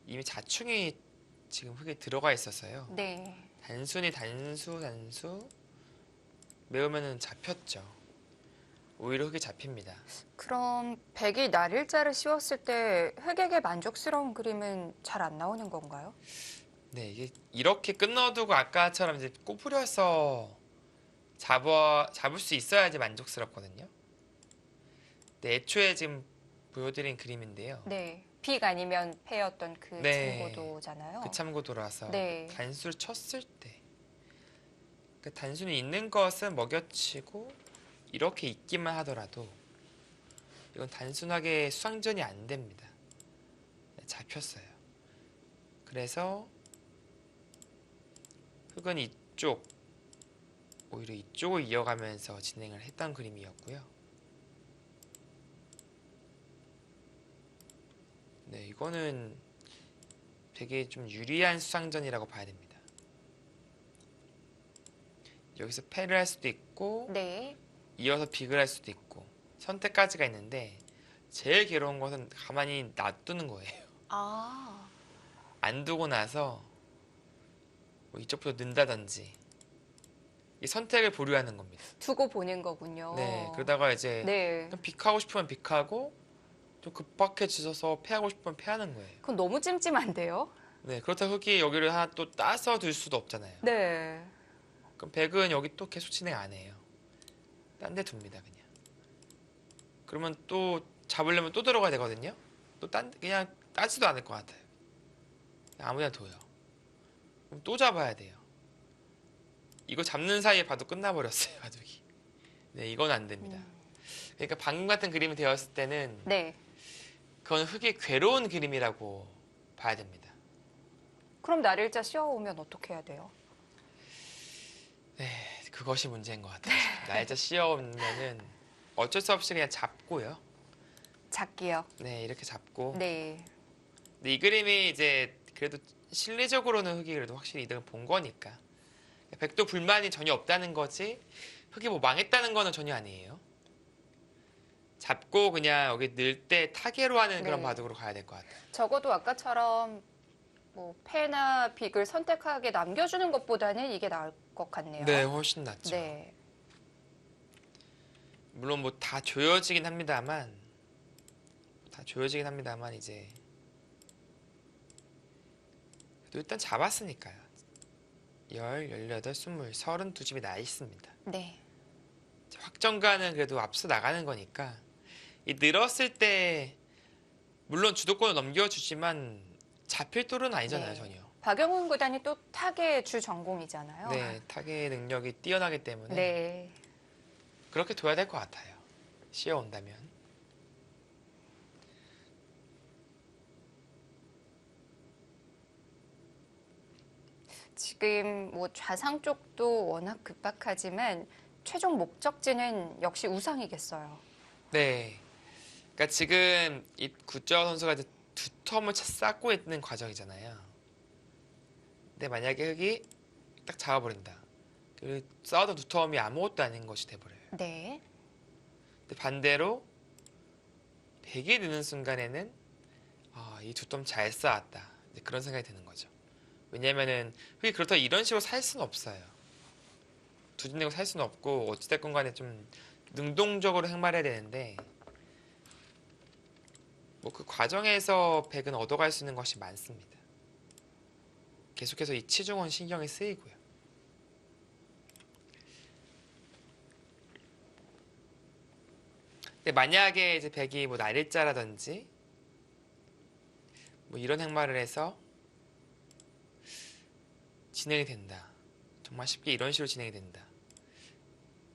이미 자충이 지금 흙에 들어가 있어서요. 네. 단순히 단수 메우면은 잡혔죠. 오히려 흙이 잡힙니다. 그럼 백이 날일자를 씌웠을 때 흑에게 만족스러운 그림은 잘 안 나오는 건가요? 네, 이게 이렇게 끊어두고 아까처럼 이제 꼬부려서 잡을 수 있어야지 만족스럽거든요. 네, 애초에 지금 보여드린 그림인데요. 네. 빅 아니면 패였던 그 네. 참고도잖아요. 그 참고도라서 네. 단수를 쳤을 때 그 단수는 있는 것은 먹여치고 이렇게 있기만 하더라도 이건 단순하게 수상전이 안 됩니다. 네, 잡혔어요. 그래서 흑은 이쪽 오히려 이쪽을 이어가면서 진행을 했던 그림이었고요. 네, 이거는 되게 좀 유리한 수상전이라고 봐야 됩니다. 여기서 패를 할 수도 있고 네. 이어서 빅을 할 수도 있고 선택까지가 있는데 제일 괴로운 것은 가만히 놔두는 거예요. 아. 안 두고 나서 뭐 이쪽부터 는다든지 이 선택을 보류하는 겁니다. 두고 보는 거군요. 네, 그러다가 이제 네. 빅하고 싶으면 빅하고 좀 급박해지셔서 패하고 싶으면 패하는 거예요. 그건 너무 찜찜한데요? 네, 그렇다고 흑이 여기를 하나 또 따서 둘 수도 없잖아요. 네. 그럼 백은 여기 또 계속 진행 안 해요. 딴 데 둡니다, 그냥. 그러면 또 잡으려면 또 들어가야 되거든요. 또 그냥 따지도 않을 것 같아요. 그냥 아무데나 둬요. 그럼 또 잡아야 돼요. 이거 잡는 사이에 봐도 끝나버렸어요, 바둑이. 네, 이건 안 됩니다. 그러니까 방금 같은 그림이 되었을 때는 네. 그건 흑이 괴로운 그림이라고 봐야 됩니다. 그럼 날일자 씌워오면 어떻게 해야 돼요? 네, 그것이 문제인 것 같아요. 날짜 씌어오면은 어쩔 수 없이 그냥 잡고요. 작기요. 네, 이렇게 잡고. 네. 근데 이 그림이 이제 그래도 실리적으로는 흑이 그래도 확실히 이득을 본 거니까. 백도 불만이 전혀 없다는 거지. 흑이 뭐 망했다는 거는 전혀 아니에요. 잡고 그냥 여기 늘 때 타개로 하는 그런 네. 바둑으로 가야 될 것 같아요. 적어도 아까처럼 뭐 패나 빅을 선택하게 남겨주는 것보다는 이게 나을 것 같네요. 네, 훨씬 낫죠. 네. 물론 뭐 다 조여지긴 합니다만 이제 그래도 일단 잡았으니까요. 10, 18, 20, 32집이 나 있습니다. 네. 확정가는 그래도 앞서 나가는 거니까 이 늘었을 때 물론 주도권을 넘겨주지만 잡힐 돌은 아니잖아요, 네. 전혀. 박영훈 구단이 또 타계 주 전공이잖아요. 네, 타겟 능력이 뛰어나기 때문에 네. 그렇게 둬야 될 것 같아요. 씌어온다면. 지금 뭐 좌상 쪽도 워낙 급박하지만 최종 목적지는 역시 우상이겠어요. 네. 그러니까 지금 이 구자호 선수가 이제 두 텀을 쌓고 있는 과정이잖아요. 근데 만약에 흑이 딱 잡아버린다. 그 쌓아둔 두 텀이 아무것도 아닌 것이 돼버려요. 네. 근데 반대로 백이 느는 순간에는 이 두 텀 잘 쌓았다. 이제 그런 생각이 드는 거죠. 왜냐면은 흑이 그렇다고 이런 식으로 살 수는 없어요. 두진 내고 살 수는 없고 어찌됐건 간에 좀 능동적으로 행말해야 되는데 뭐 그 과정에서 백은 얻어갈 수 있는 것이 많습니다. 계속해서 이 치중은 신경이 쓰이고요. 근데 만약에 이제 백이 뭐 날일자라든지 뭐 이런 행말을 해서 진행이 된다. 정말 쉽게 이런 식으로 진행이 된다.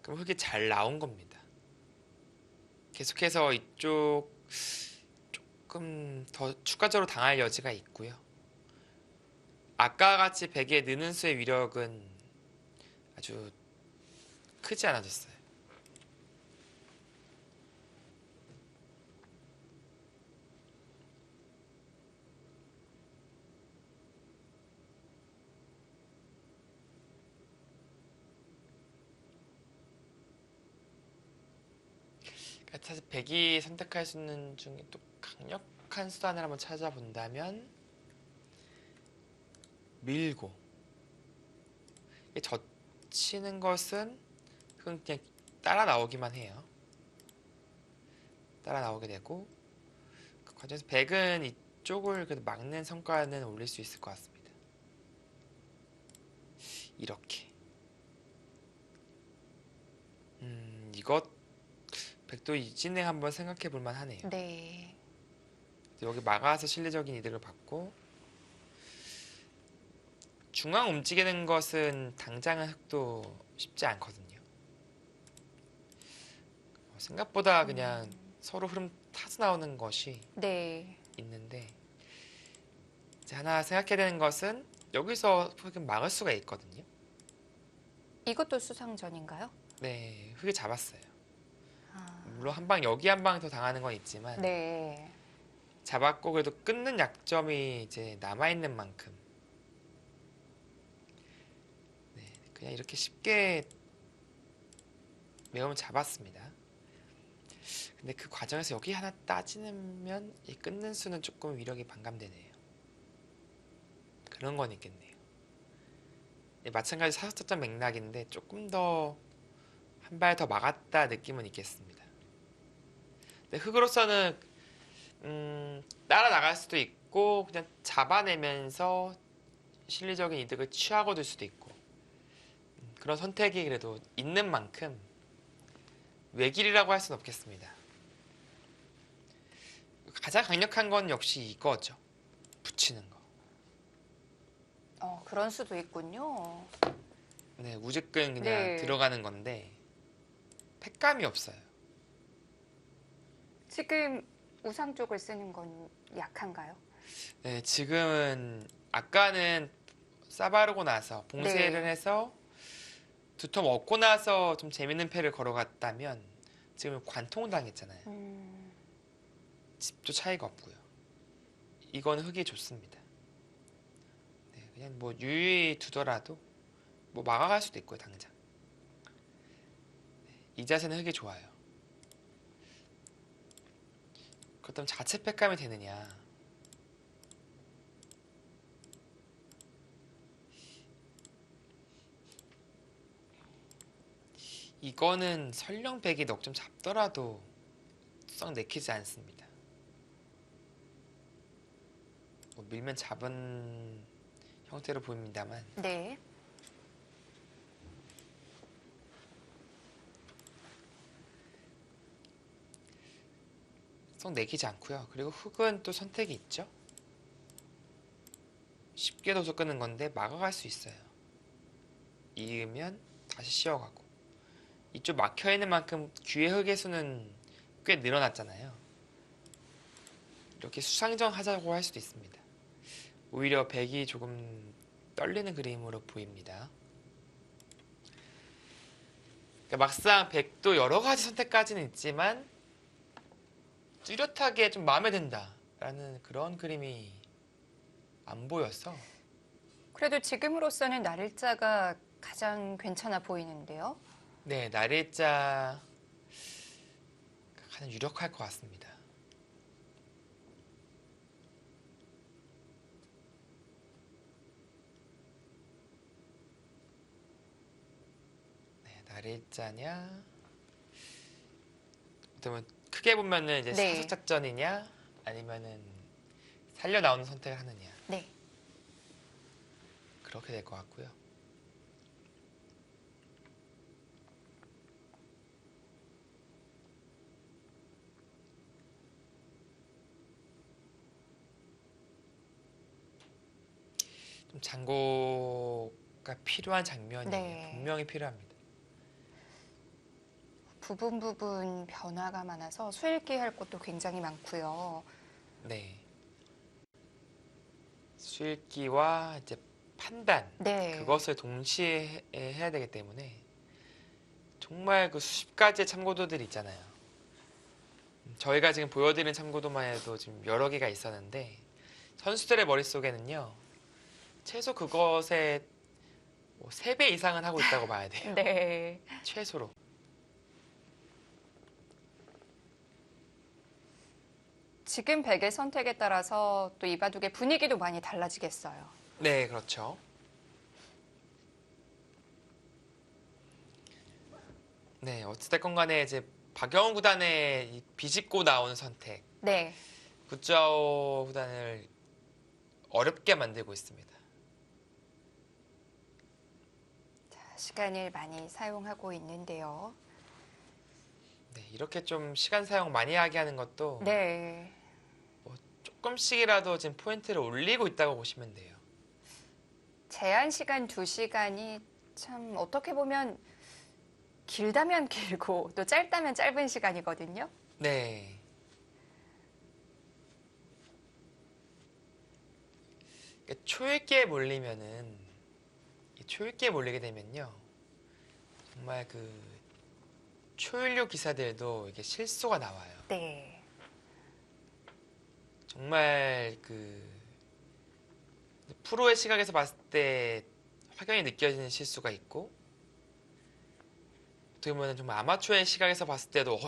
그럼 흑이 잘 나온 겁니다. 계속해서 이쪽 조금 더 추가적으로 당할 여지가 있고요. 아까 같이 백의 느는 수의 위력은 아주 크지 않아졌어요. 사실 백이 선택할 수 있는 중에 또 강력한 수단을 한번 찾아본다면 밀고 젖히는 것은 그건 그냥 따라 나오기만 해요. 따라 나오게 되고 그 과정에서 백은 이쪽을 그래도 막는 성과는 올릴 수 있을 것 같습니다. 이렇게 이것 백도 이진행 한번 생각해 볼 만하네요. 네. 여기 막아서 실리적인 이득을 받고 중앙 움직이는 것은 당장은 흑도 쉽지 않거든요. 생각보다 그냥 서로 흐름 타서 나오는 것이 네. 있는데 이제 하나 생각해야 되는 것은 여기서 흑을 막을 수가 있거든요. 이것도 수상전인가요? 네, 흑을 잡았어요. 아, 물론 한 방 여기 한 방 더 당하는 건 있지만 네. 잡았고 그래도 끊는 약점이 이제 남아 있는 만큼 네, 그냥 이렇게 쉽게 매우면 잡았습니다. 근데 그 과정에서 여기 하나 따지면 이 끊는 수는 조금 위력이 반감되네요. 그런 건 있겠네요. 네, 마찬가지 사석작전 맥락인데 조금 더 한 발 더 막았다 느낌은 있겠습니다. 근데 흑으로서는 따라 나갈 수도 있고 그냥 잡아내면서 실리적인 이득을 취하고 들 수도 있고 그런 선택이 그래도 있는 만큼 외길이라고 할 수는 없겠습니다. 가장 강력한 건 역시 이거죠. 붙이는 거. 그런 수도 있군요. 네, 무조건 그냥 네. 들어가는 건데 팩감이 없어요. 지금 우상 쪽을 쓰는 건 약한가요? 네, 지금은 아까는 싸바르고 나서 봉쇄를 네. 해서 두텀 얻고 나서 좀 재밌는 패를 걸어갔다면 지금 관통당했잖아요. 집도 차이가 없고요. 이건 흑이 좋습니다. 네, 그냥 뭐 유유히 두더라도 뭐 막아갈 수도 있고요, 당장. 네, 이 자세는 흑이 좋아요. 그렇다면 자체 팩감이 되느냐? 이거는 설령 백이 넉 점 잡더라도 썩 내키지 않습니다. 뭐 밀면 잡은 형태로 보입니다만 네. 썩 내키지 않고요. 그리고 흑은 또 선택이 있죠. 쉽게 도서 끄는 건데 막아갈 수 있어요. 이으면 다시 씌워가고 이쪽 막혀있는 만큼 귀의 흑의 수는 꽤 늘어났잖아요. 이렇게 수상전 하자고 할 수도 있습니다. 오히려 백이 조금 떨리는 그림으로 보입니다. 그러니까 막상 백도 여러 가지 선택까지는 있지만 뚜렷하게 좀 마음에 든다라는 그런 그림이 안 보여서 그래도 지금으로서는 날일자가 가장 괜찮아 보이는데요. 네, 날일자 가장 유력할 것 같습니다. 네, 날일자냐? 그러면 크게 보면은 이제 네. 사석작전이냐 아니면은 살려 나오는 선택을 하느냐 네. 그렇게 될 것 같고요. 좀 장고가 필요한 장면이에요. 네. 분명히 필요합니다. 부분 변화가 많아서 수읽기 할 것도 굉장히 많고요. 네. 수읽기와 이제 판단 네. 그것을 동시에 해야 되기 때문에 정말 그 수십 가지의 참고도들이 있잖아요. 저희가 지금 보여드리는 참고도만 해도 지금 여러 개가 있었는데 선수들의 머릿속에는요 최소 그것의 뭐 3배 이상은 하고 있다고 봐야 돼요. 네. 최소로. 지금 백의 선택에 따라서 또 이 바둑의 분위기도 많이 달라지겠어요. 네, 그렇죠. 네, 어찌됐건 간에 이제 박영훈 구단의 이 비집고 나오는 선택, 네. 구짜오 구단을 어렵게 만들고 있습니다. 시간을 많이 사용하고 있는데요. 네, 이렇게 좀 시간 사용 많이 하게 하는 것도 네. 뭐 조금씩이라도 지금 포인트를 올리고 있다고 보시면 돼요. 제한 시간 2시간이 참 어떻게 보면 길다면 길고 또 짧다면 짧은 시간이거든요. 네. 그러니까 초읽기에 몰리게 되면요. 정말 그 초일류 기사들도 이게 실수가 나와요. 네. 정말 그 프로의 시각에서 봤을 때 확연히 느껴지는 실수가 있고 어떻게 보면 정말 아마추어의 시각에서 봤을 때도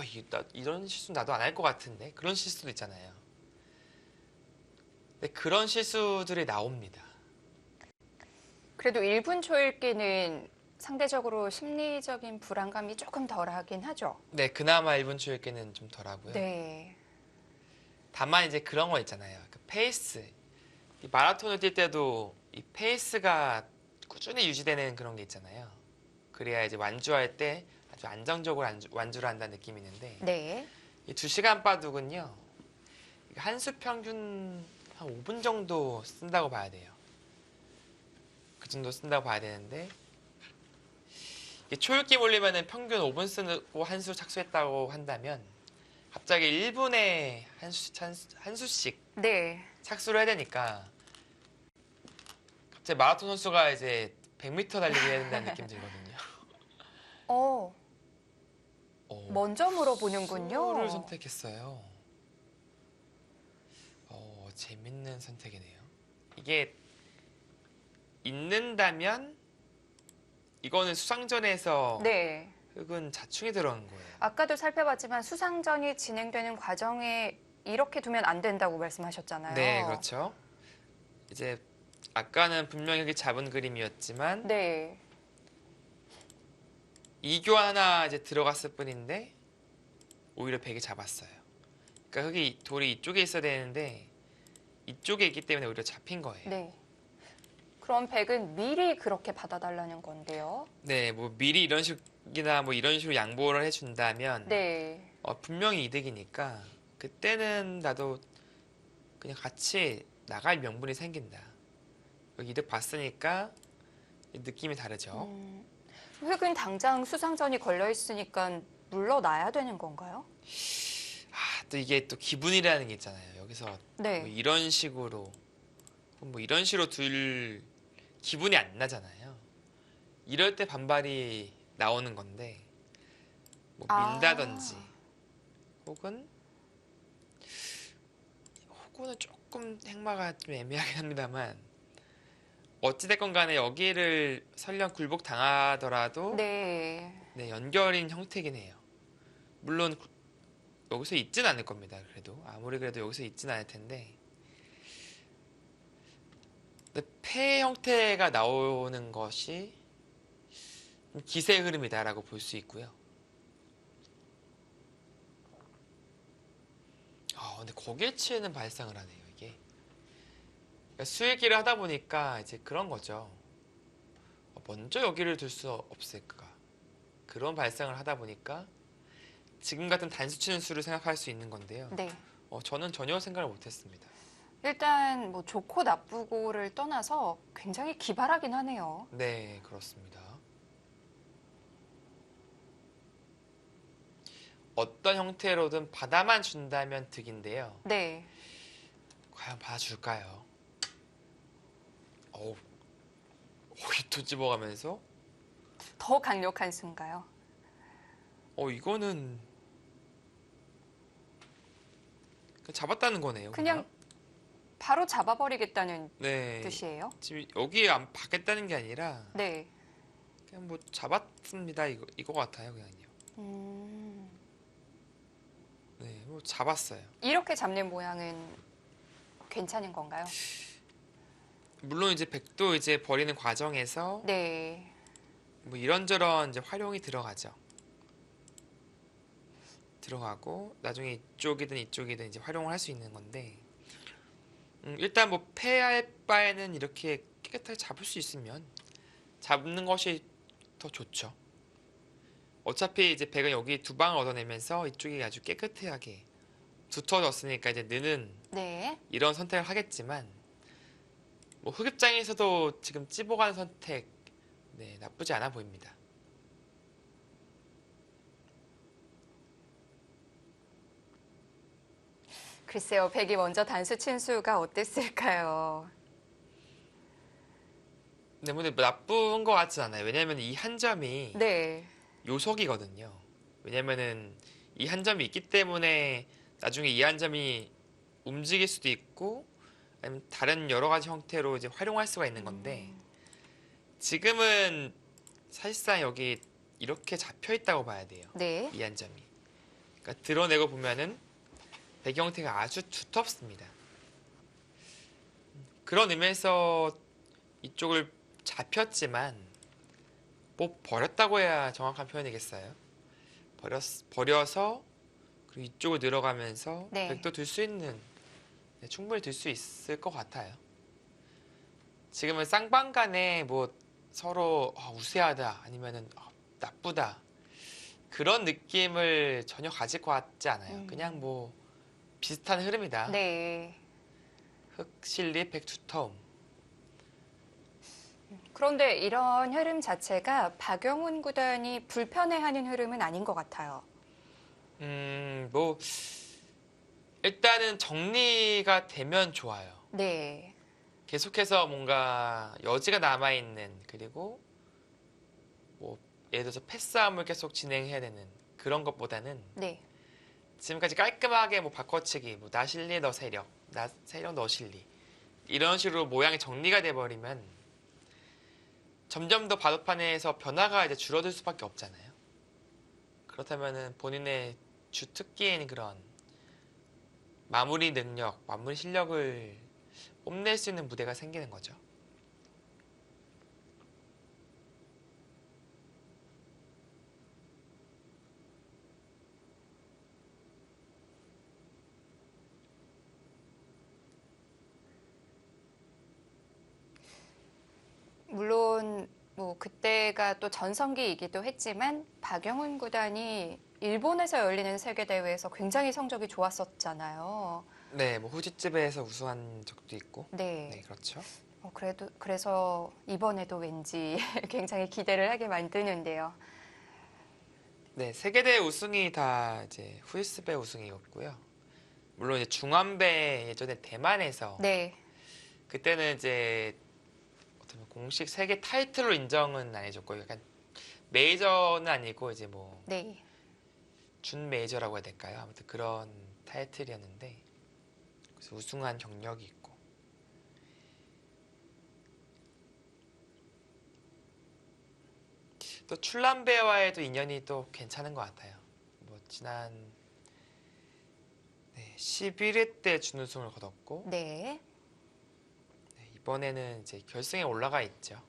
이런 실수 나도 안 할 것 같은데 그런 실수도 있잖아요. 근데 그런 실수들이 나옵니다. 그래도 1분 초읽기는 상대적으로 심리적인 불안감이 조금 덜하긴 하죠. 네, 그나마 1분 초읽기는 좀 덜하고요. 네. 다만 이제 그런 거 있잖아요. 그 페이스. 이 마라톤을 뛸 때도 이 페이스가 꾸준히 유지되는 그런 게 있잖아요. 그래야 이제 완주할 때 아주 안정적으로 완주를 한다는 느낌이 있는데 네. 이 2시간 바둑은요. 한 수 평균 한 5분 정도 쓴다고 봐야 돼요. 그 정도 쓴다고 봐야 되는데 이게 초읽기 몰리면은 평균 5분 쓰고 한 수 착수했다고 한다면 갑자기 1분에 한 수씩 네. 착수를 해야 되니까 갑자기 마라톤 선수가 이제 100m 달리기 해야 된다는 느낌 들거든요. 어, 먼저 수를 물어보는군요. 선택했어요. 재밌는 선택이네요. 이게 있는다면 이거는 수상전에서 네. 흙은 자충이 들어간 거예요. 아까도 살펴봤지만 수상전이 진행되는 과정에 이렇게 두면 안 된다고 말씀하셨잖아요. 네, 그렇죠. 이제 아까는 분명히 흙이 잡은 그림이었지만 네. 이교 하나 이제 들어갔을 뿐인데 오히려 백이 잡았어요. 그러니까 흙이 돌이 이쪽에 있어야 되는데 이쪽에 있기 때문에 오히려 잡힌 거예요. 네. 그럼 백은 미리 그렇게 받아달라는 건데요. 네, 뭐 미리 이런 식이나 뭐 이런 식으로 양보를 해준다면 네. 분명히 이득이니까 그때는 나도 그냥 같이 나갈 명분이 생긴다. 여기 이득 봤으니까 느낌이 다르죠. 획은 당장 수상전이 걸려 있으니까 물러나야 되는 건가요? 또 이게 또 기분이라는 게 있잖아요. 여기서 뭐 네. 이런 식으로 뭐 이런 식으로 둘 기분이 안 나잖아요. 이럴 때 반발이 나오는 건데 뭐 민다든지 혹은 혹은 조금 행마가 좀 애매하긴 합니다만 어찌됐건 간에 여기를 설령 굴복 당하더라도 네. 네, 연결인 형태긴 해요. 물론 여기서 있진 않을 겁니다. 그래도 아무리 그래도 여기서 있진 않을 텐데 근데 폐 형태가 나오는 것이 기세의 흐름이다라고 볼 수 있고요. 근데 거기에치에는 발상을 하네요, 이게. 그러니까 수익기를 하다 보니까 이제 그런 거죠. 먼저 여기를 둘 수 없을까? 그런 발상을 하다 보니까 지금 같은 단수 치는 수를 생각할 수 있는 건데요. 네. 저는 전혀 생각을 못했습니다. 일단 뭐 좋고 나쁘고를 떠나서 굉장히 기발하긴 하네요. 네, 그렇습니다. 어떤 형태로든 받아만 준다면 득인데요. 네. 과연 받아줄까요? 또 집어가면서 더 강력한 수인가요? 이거는 잡았다는 거네요. 그냥 바로 잡아버리겠다는 네. 뜻이에요? 지금 여기에 안 받겠다는 게 아니라 네. 그냥 뭐 잡았습니다. 이거 같아요, 그냥요. 네, 뭐 잡았어요. 이렇게 잡는 모양은 괜찮은 건가요? 물론 이제 백도 이제 버리는 과정에서 네. 뭐 이런저런 이제 활용이 들어가죠. 들어가고 나중에 이쪽이든 이쪽이든 이제 활용을 할 수 있는 건데 일단 뭐 패할 바에는 이렇게 깨끗하게 잡을 수 있으면 잡는 것이 더 좋죠. 어차피 이제 백은 여기 두 방을 얻어내면서 이쪽이 아주 깨끗하게 두터워졌으니까 이제 느는 네. 이런 선택을 하겠지만 뭐 흑 입장에서도 지금 찝어가는 선택 네, 나쁘지 않아 보입니다. 글쎄요, 백이 먼저 단수 친수가 어땠을까요? 네, 근데 뭐 나쁜 것 같진 않아요. 왜냐면 이 한 점이 네. 요속이거든요. 왜냐면은 이 한 점이 있기 때문에 나중에 이 한 점이 움직일 수도 있고 아니면 다른 여러 가지 형태로 이제 활용할 수가 있는 건데 지금은 사실상 여기 이렇게 잡혀 있다고 봐야 돼요. 네. 이 한 점이. 그러니까 드러내고 보면은 배경 형태가 아주 두텁습니다. 그런 의미에서 이쪽을 잡혔지만 뭐 버렸다고 해야 정확한 표현이겠어요. 버려서 그리고 이쪽으로 들어가면서 네. 백도 들 수 있는 네, 충분히 들 수 있을 것 같아요. 지금은 쌍방 간에 뭐 서로 우세하다 아니면은 나쁘다 그런 느낌을 전혀 가질 것 같지 않아요. 그냥 뭐 비슷한 흐름이다. 네. 흑실리 백두터움. 그런데 이런 흐름 자체가 박영훈 구단이 불편해하는 흐름은 아닌 것 같아요. 뭐 일단은 정리가 되면 좋아요. 네. 계속해서 뭔가 여지가 남아있는 그리고 뭐 예를 들어서 패싸움을 계속 진행해야 되는 그런 것보다는 네. 지금까지 깔끔하게 뭐 바꿔치기 뭐 나 실리 너 세력 나 세력 너 실리 이런 식으로 모양이 정리가 돼버리면 점점 더 바둑판에서 변화가 이제 줄어들 수밖에 없잖아요. 그렇다면은 본인의 주 특기인 그런 마무리 능력, 마무리 실력을 뽐낼 수 있는 무대가 생기는 거죠. 물론 뭐 그때가 또 전성기이기도 했지만 박영훈 구단이 일본에서 열리는 세계 대회에서 굉장히 성적이 좋았었잖아요. 네, 뭐 후지집에서 우승한 적도 있고. 네. 네, 그렇죠. 그래서 이번에도 왠지 굉장히 기대를 하게 만드는데요. 네, 세계대회 우승이 다 이제 후이스배 우승이었고요. 물론 이제 중완배 예전에 대만에서 네. 그때는 이제 어떤 공식 세계 타이틀로 인정은 안 해줬고 약간 메이저는 아니고 이제 뭐 네. 준 메이저라고 해야 될까요? 아무튼 그런 타이틀이었는데 그래서 우승한 경력이 있고 또 출란배와의도 인연이 또 괜찮은 것 같아요. 뭐 지난 11회 때 준우승을 거뒀고 네. 네, 이번에는 이제 결승에 올라가 있죠.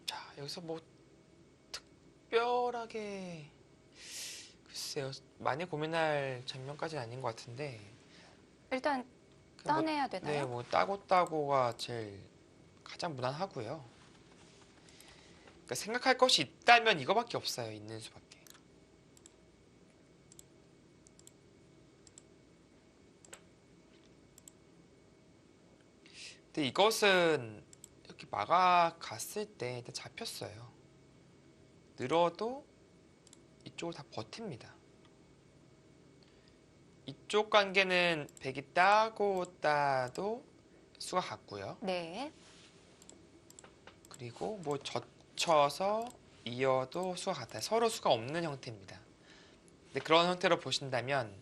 자, 여기서 뭐 특별하게 글쎄요, 많이 고민할 장면까지는 아닌 것 같은데 일단 그냥 따내야 네, 되나요? 뭐 따고가 제일 가장 무난하고요. 그러니까 생각할 것이 있다면 이거밖에 없어요. 있는 수밖에. 근데 이것은 이렇게 막아갔을 때 일단 잡혔어요. 늘어도 이쪽을 다 버팁니다. 이쪽 관계는 백이 따고 따도 수가 같고요. 네. 그리고 뭐 젖혀서 이어도 수가 같아요. 서로 수가 없는 형태입니다. 근데 그런 형태로 보신다면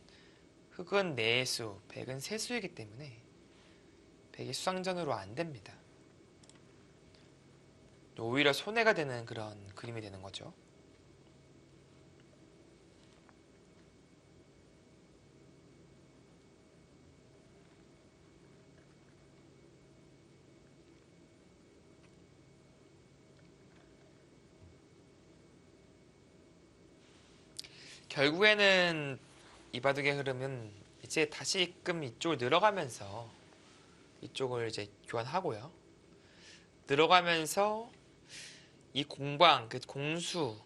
흑은 네수, 백은 세수이기 때문에 백이 수상전으로 안 됩니다. 오히려 손해가 되는 그런 그림이 되는 거죠. 결국에는 이 바둑의 흐름은 이제 다시금 이쪽을 늘어가면서 이쪽을 이제 교환하고요. 늘어가면서 이 공방, 그 공수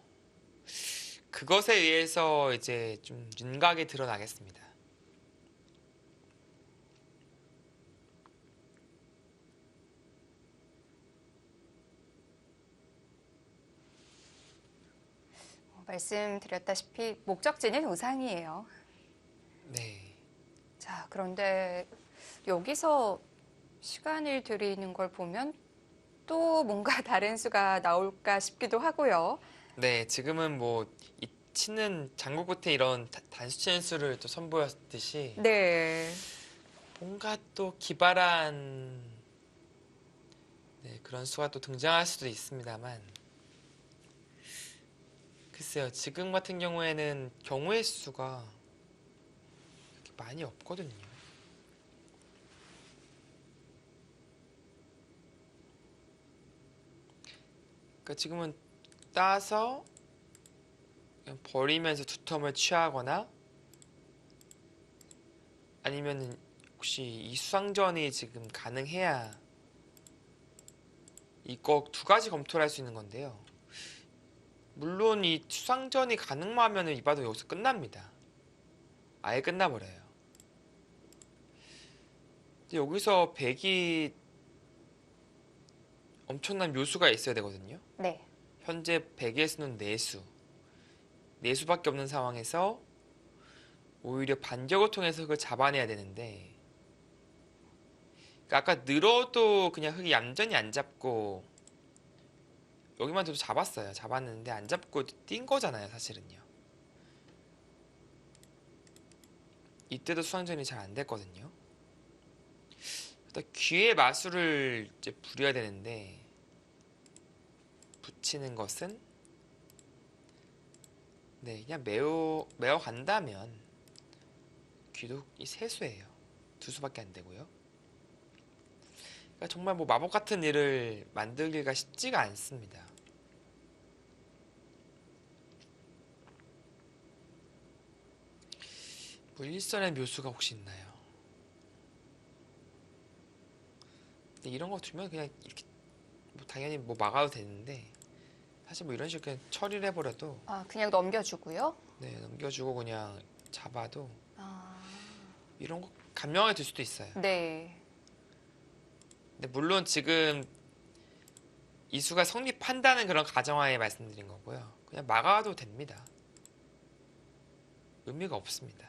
그것에 의해서 이제 좀 윤곽이 드러나겠습니다. 말씀드렸다시피 목적지는 우상이에요. 네. 자, 그런데 여기서 시간을 들이는 걸 보면 또 뭔가 다른 수가 나올까 싶기도 하고요. 네, 지금은 뭐 이 치는 장구 끝에 이런 단수 치는 수를 또 선보였듯이 네. 뭔가 또 기발한 네, 그런 수가 또 등장할 수도 있습니다만 글쎄요, 지금 같은 경우에는 경우의 수가 그렇게 많이 없거든요. 그러니까 지금은 따서 그냥 버리면서 두텀을 취하거나 아니면 혹시 이 수상전이 지금 가능해야 이거 두 가지 검토를 할 수 있는 건데요. 물론 이 수상전이 가능하면 이 바도 여기서 끝납니다. 아예 끝나버려요. 근데 여기서 백이 엄청난 묘수가 있어야 되거든요. 네. 현재 백의 수는 4수. 4수밖에 없는 상황에서 오히려 반격을 통해서 흑을 잡아내야 되는데 그러니까 아까 늘어도 그냥 흑이 얌전히 안 잡고 여기만 둬도 잡았어요. 잡았는데 안 잡고 뛴 거잖아요, 사실은요. 이때도 수상전이 잘 안 됐거든요. 일단 귀의 마술을 이제 부려야 되는데 붙이는 것은 네, 그냥 메어 간다면 귀도 이 세수예요. 2수밖에 안 되고요. 그러니까 정말 뭐 마법 같은 일을 만들기가 쉽지가 않습니다. 뭐 일선의 묘수가 혹시 있나요? 근데 이런 거 두면 그냥 이렇게 뭐 당연히 뭐 막아도 되는데 사실 뭐 이런 식으로 그냥 처리를 해버려도 아, 그냥 넘겨주고요. 네, 넘겨주고 그냥 잡아도 아, 이런 거 감명하게 될 수도 있어요. 네. 근데 물론 지금 이수가 성립한다는 그런 가정하에 말씀드린 거고요. 그냥 막아도 됩니다. 의미가 없습니다.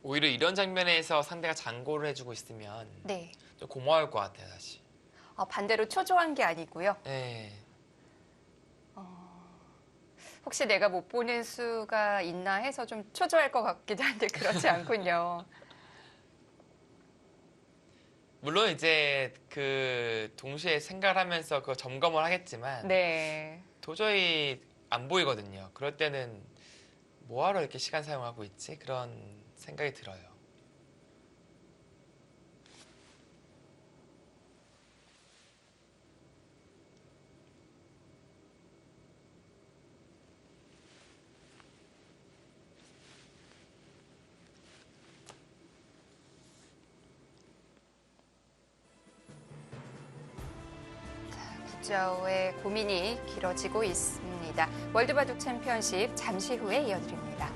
오히려 이런 장면에서 상대가 장고를 해주고 있으면 네. 좀 고마울 것 같아요, 사실. 아, 반대로 초조한 게 아니고요. 네. 혹시 내가 못 보는 수가 있나 해서 좀 초조할 것 같기도 한데 그렇지 않군요. 물론 이제 그 동시에 생각을 하면서 그 점검을 하겠지만 네. 도저히 안 보이거든요. 그럴 때는 뭐하러 이렇게 시간 사용하고 있지? 그런 생각이 들어요. 구자오의 고민이 길어지고 있습니다. 월드바둑 챔피언십 잠시 후에 이어드립니다.